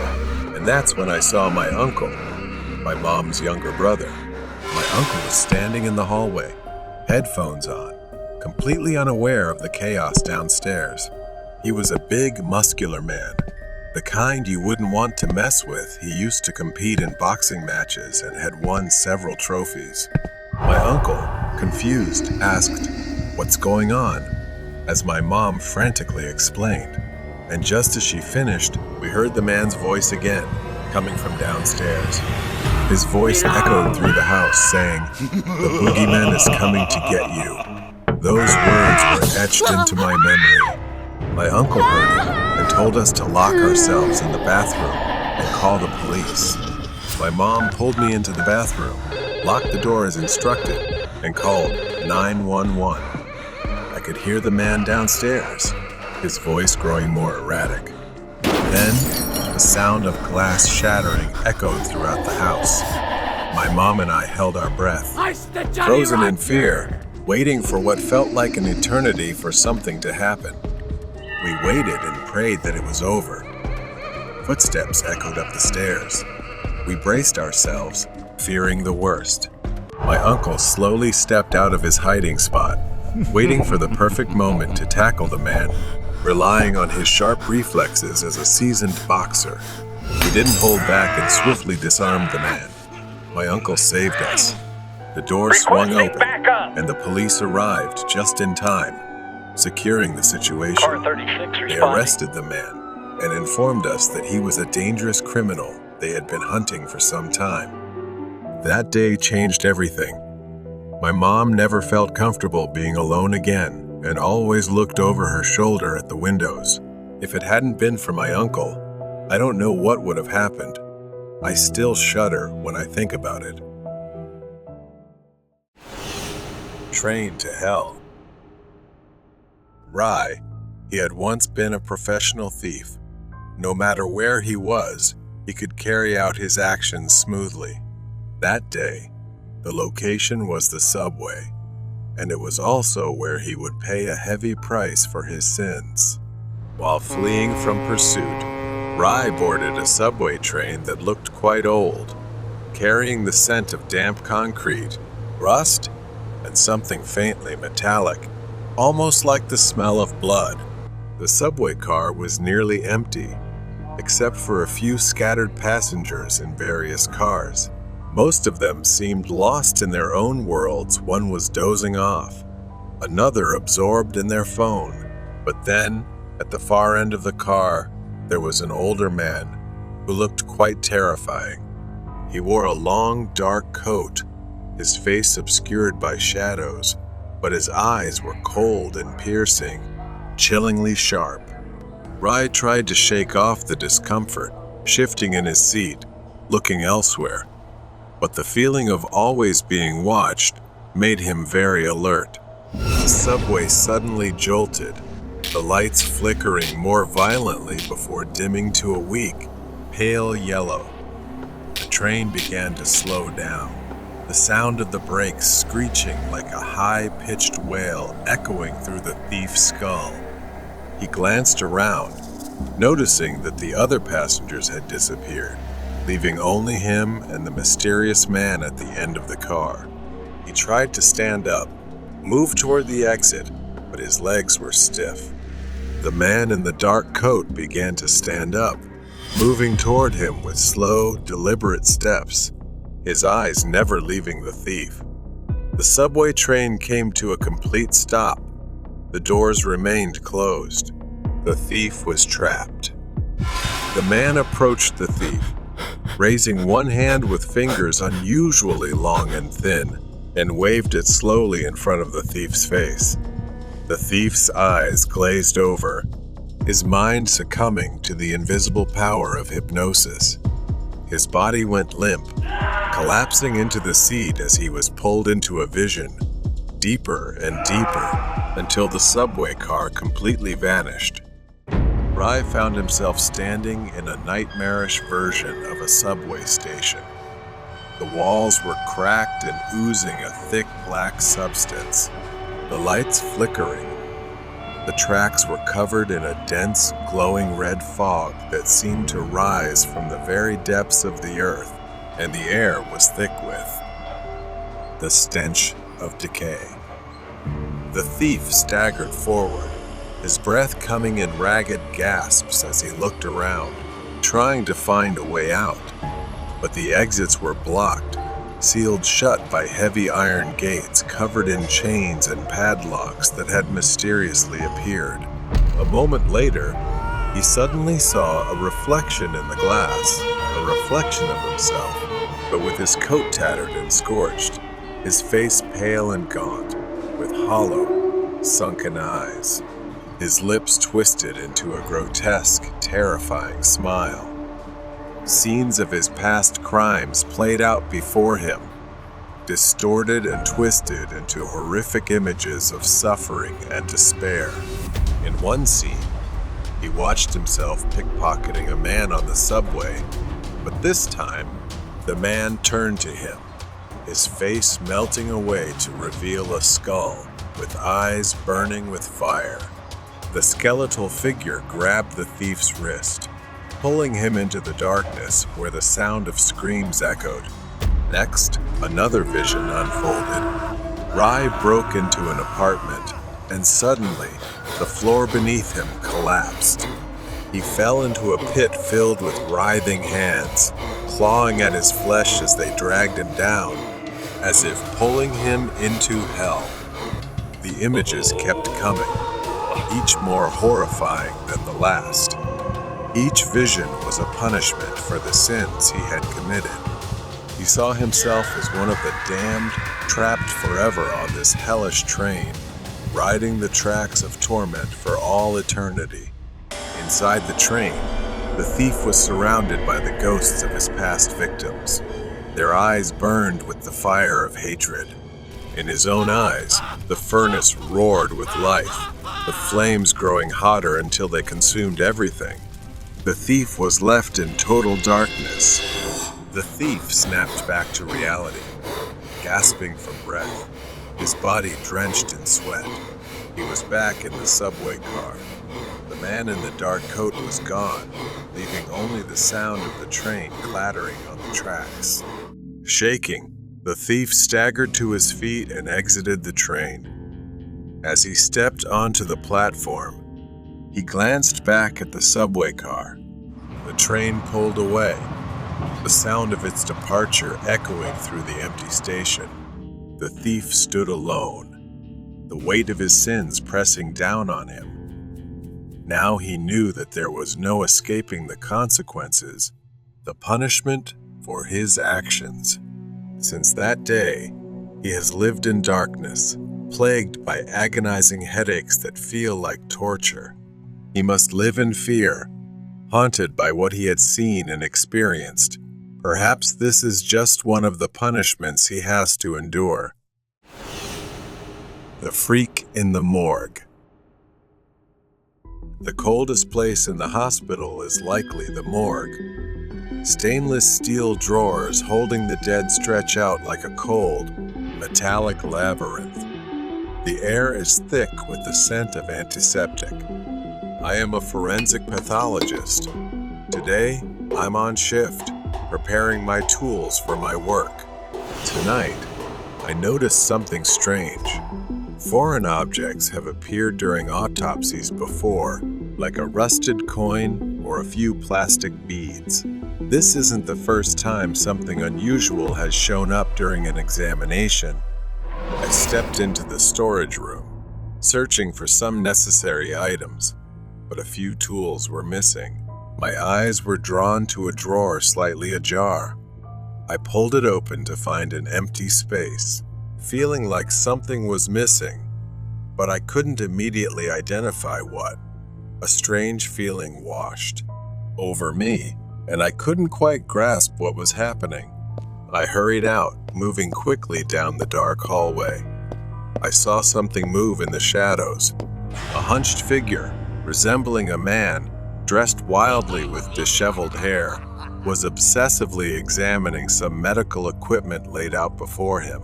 and that's when I saw my uncle, my mom's younger brother. My uncle was standing in the hallway, headphones on, completely unaware of the chaos downstairs. He was a big, muscular man, The kind you wouldn't want to mess with. He used to compete in boxing matches and had won several trophies. My uncle, confused, asked, "What's going on?" as my mom frantically explained. And just as she finished, we heard the man's voice again, coming from downstairs. His voice echoed through the house, saying, "The boogeyman is coming to get you." Those words were etched into my memory. My uncle heard it and told us to lock ourselves in the bathroom and call the police. My mom pulled me into the bathroom, locked the door as instructed, and called 911. I could hear the man downstairs, his voice growing more erratic. Then, the sound of glass shattering echoed throughout the house. My mom and I held our breath, frozen in fear, waiting for what felt like an eternity for something to happen. We waited and prayed that it was over. Footsteps echoed up the stairs. We braced ourselves, fearing the worst. My uncle slowly stepped out of his hiding spot, waiting for the perfect moment to tackle the man, relying on his sharp reflexes as a seasoned boxer. He didn't hold back and swiftly disarmed the man. My uncle saved us. The door swung open, and the police arrived just in time, securing the situation. They arrested the man and informed us that he was a dangerous criminal they had been hunting for some time. That day changed everything. My mom never felt comfortable being alone again and always looked over her shoulder at the windows. If it hadn't been for my uncle, I don't know what would have happened. I still shudder when I think about it. Trained to hell. Rai, he had once been a professional thief. No matter where he was, he could carry out his actions smoothly. That day, the location was the subway, and it was also where he would pay a heavy price for his sins. While fleeing from pursuit, Rai boarded a subway train that looked quite old, carrying the scent of damp concrete, rust, and something faintly metallic, almost like the smell of blood. The subway car was nearly empty, except for a few scattered passengers in various cars. Most of them seemed lost in their own worlds. One was dozing off, another absorbed in their phone. But then, at the far end of the car, there was an older man who looked quite terrifying. He wore a long, dark coat, his face obscured by shadows, but his eyes were cold and piercing, chillingly sharp. Rai tried to shake off the discomfort, shifting in his seat, looking elsewhere. But the feeling of always being watched made him very alert. The subway suddenly jolted, the lights flickering more violently before dimming to a weak, pale yellow. The train began to slow down, the sound of the brakes screeching like a high-pitched wail echoing through the thief's skull. He glanced around, noticing that the other passengers had disappeared, leaving only him and the mysterious man at the end of the car. He tried to stand up, move toward the exit, but his legs were stiff. The man in the dark coat began to stand up, moving toward him with slow, deliberate steps, his eyes never leaving the thief. The subway train came to a complete stop. The doors remained closed. The thief was trapped. The man approached the thief, raising one hand with fingers unusually long and thin, and waved it slowly in front of the thief's face. The thief's eyes glazed over, his mind succumbing to the invisible power of hypnosis. His body went limp, collapsing into the seat as he was pulled into a vision, deeper and deeper, until the subway car completely vanished. Rai found himself standing in a nightmarish version of a subway station. The walls were cracked and oozing a thick black substance, the lights flickering. The tracks were covered in a dense, glowing red fog that seemed to rise from the very depths of the earth, and the air was thick with the stench of decay. The thief staggered forward, his breath coming in ragged gasps as he looked around. trying to find a way out, but the exits were blocked, sealed shut by heavy iron gates covered in chains and padlocks that had mysteriously appeared. A moment later, he suddenly saw a reflection in the glass, a reflection of himself, but with his coat tattered and scorched, his face pale and gaunt, with hollow, sunken eyes. His lips twisted into a grotesque, terrifying smile. Scenes of his past crimes played out before him, distorted and twisted into horrific images of suffering and despair. In one scene, he watched himself pickpocketing a man on the subway, but this time, the man turned to him, his face melting away to reveal a skull with eyes burning with fire. The skeletal figure grabbed the thief's wrist, pulling him into the darkness where the sound of screams echoed. Next, another vision unfolded. Rai broke into an apartment, and suddenly, the floor beneath him collapsed. He fell into a pit filled with writhing hands, clawing at his flesh as they dragged him down, as if pulling him into hell. The images kept coming, each more horrifying than the last. Each vision was a punishment for the sins he had committed. He saw himself as one of the damned, trapped forever on this hellish train, riding the tracks of torment for all eternity. Inside the train, the thief was surrounded by the ghosts of his past victims. Their eyes burned with the fire of hatred. In his own eyes, the furnace roared with life, the flames growing hotter until they consumed everything. The thief was left in total darkness. The thief snapped back to reality, gasping for breath, his body drenched in sweat. He was back in the subway car. The man in the dark coat was gone, leaving only the sound of the train clattering on the tracks. Shaking, the thief staggered to his feet and exited the train. As he stepped onto the platform, he glanced back at the subway car. The train pulled away, the sound of its departure echoing through the empty station. The thief stood alone, the weight of his sins pressing down on him. Now he knew that there was no escaping the consequences, the punishment for his actions. Since that day, he has lived in darkness, plagued by agonizing headaches that feel like torture. He must live in fear, haunted by what he had seen and experienced. Perhaps this is just one of the punishments he has to endure. The freak in the morgue. The coldest place in the hospital is likely the morgue. Stainless steel drawers holding the dead stretch out like a cold, metallic labyrinth. The air is thick with the scent of antiseptic. I am a forensic pathologist. Today, I'm on shift, preparing my tools for my work. Tonight, I noticed something strange. Foreign objects have appeared during autopsies before, like a rusted coin or a few plastic beads. This isn't the first time something unusual has shown up during an examination. I stepped into the storage room, searching for some necessary items, but a few tools were missing. My eyes were drawn to a drawer slightly ajar. I pulled it open to find an empty space, feeling like something was missing, but I couldn't immediately identify what. A strange feeling washed over me, and I couldn't quite grasp what was happening. I hurried out, moving quickly down the dark hallway. I saw something move in the shadows. A hunched figure, resembling a man, dressed wildly with disheveled hair, was obsessively examining some medical equipment laid out before him.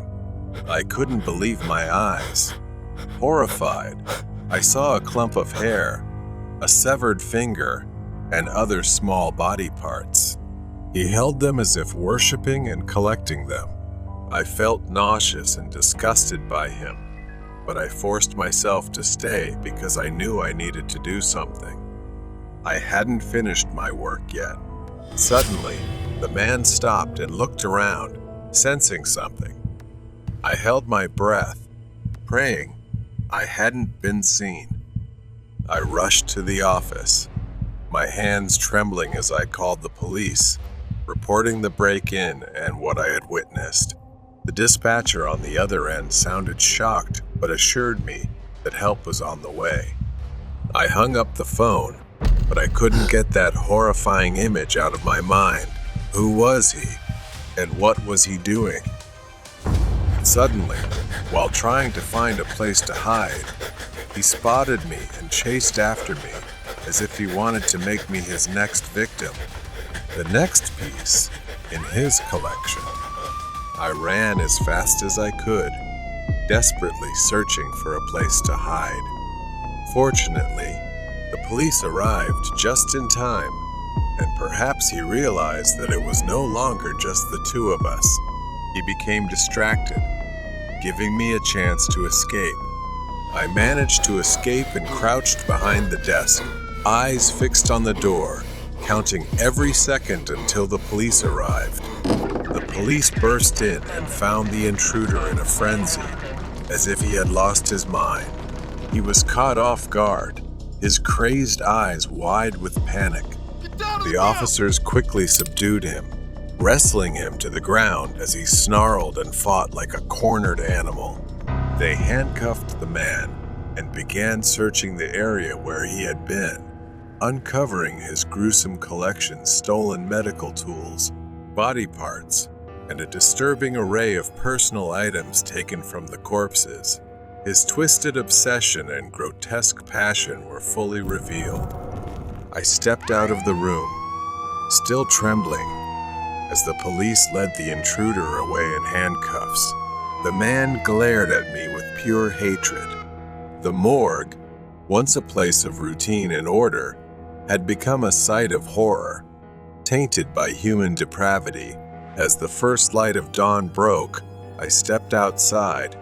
I couldn't believe my eyes. Horrified, I saw a clump of hair, a severed finger, and other small body parts. He held them as if worshipping and collecting them. I felt nauseous and disgusted by him, but I forced myself to stay because I knew I needed to do something. I hadn't finished my work yet. Suddenly, the man stopped and looked around, sensing something. I held my breath, praying I hadn't been seen. I rushed to the office, my hands trembling as I called the police, reporting the break-in and what I had witnessed. The dispatcher on the other end sounded shocked but assured me that help was on the way. I hung up the phone, but I couldn't get that horrifying image out of my mind. Who was he? And what was he doing? Suddenly, while trying to find a place to hide, he spotted me and chased after me as if he wanted to make me his next victim, the next piece in his collection. I ran as fast as I could, desperately searching for a place to hide. Fortunately, the police arrived just in time, and perhaps he realized that it was no longer just the two of us. He became distracted, giving me a chance to escape. I managed to escape and crouched behind the desk, eyes fixed on the door, counting every second until the police arrived. The police burst in and found the intruder in a frenzy, as if he had lost his mind. He was caught off guard, his crazed eyes wide with panic. The officers quickly subdued him, wrestling him to the ground as he snarled and fought like a cornered animal. They handcuffed the man and began searching the area where he had been, uncovering his gruesome collection, stolen medical tools, body parts, and a disturbing array of personal items taken from the corpses. His twisted obsession and grotesque passion were fully revealed. I stepped out of the room, still trembling, as the police led the intruder away in handcuffs. The man glared at me with pure hatred. The morgue, once a place of routine and order, had become a site of horror, tainted by human depravity. As the first light of dawn broke, I stepped outside,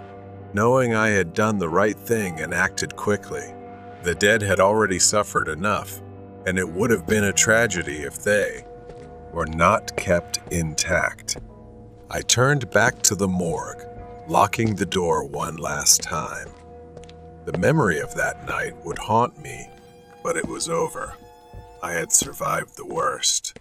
knowing I had done the right thing and acted quickly. The dead had already suffered enough, and it would have been a tragedy if they were not kept intact. I turned back to the morgue, locking the door one last time. The memory of that night would haunt me, but it was over. I had survived the worst.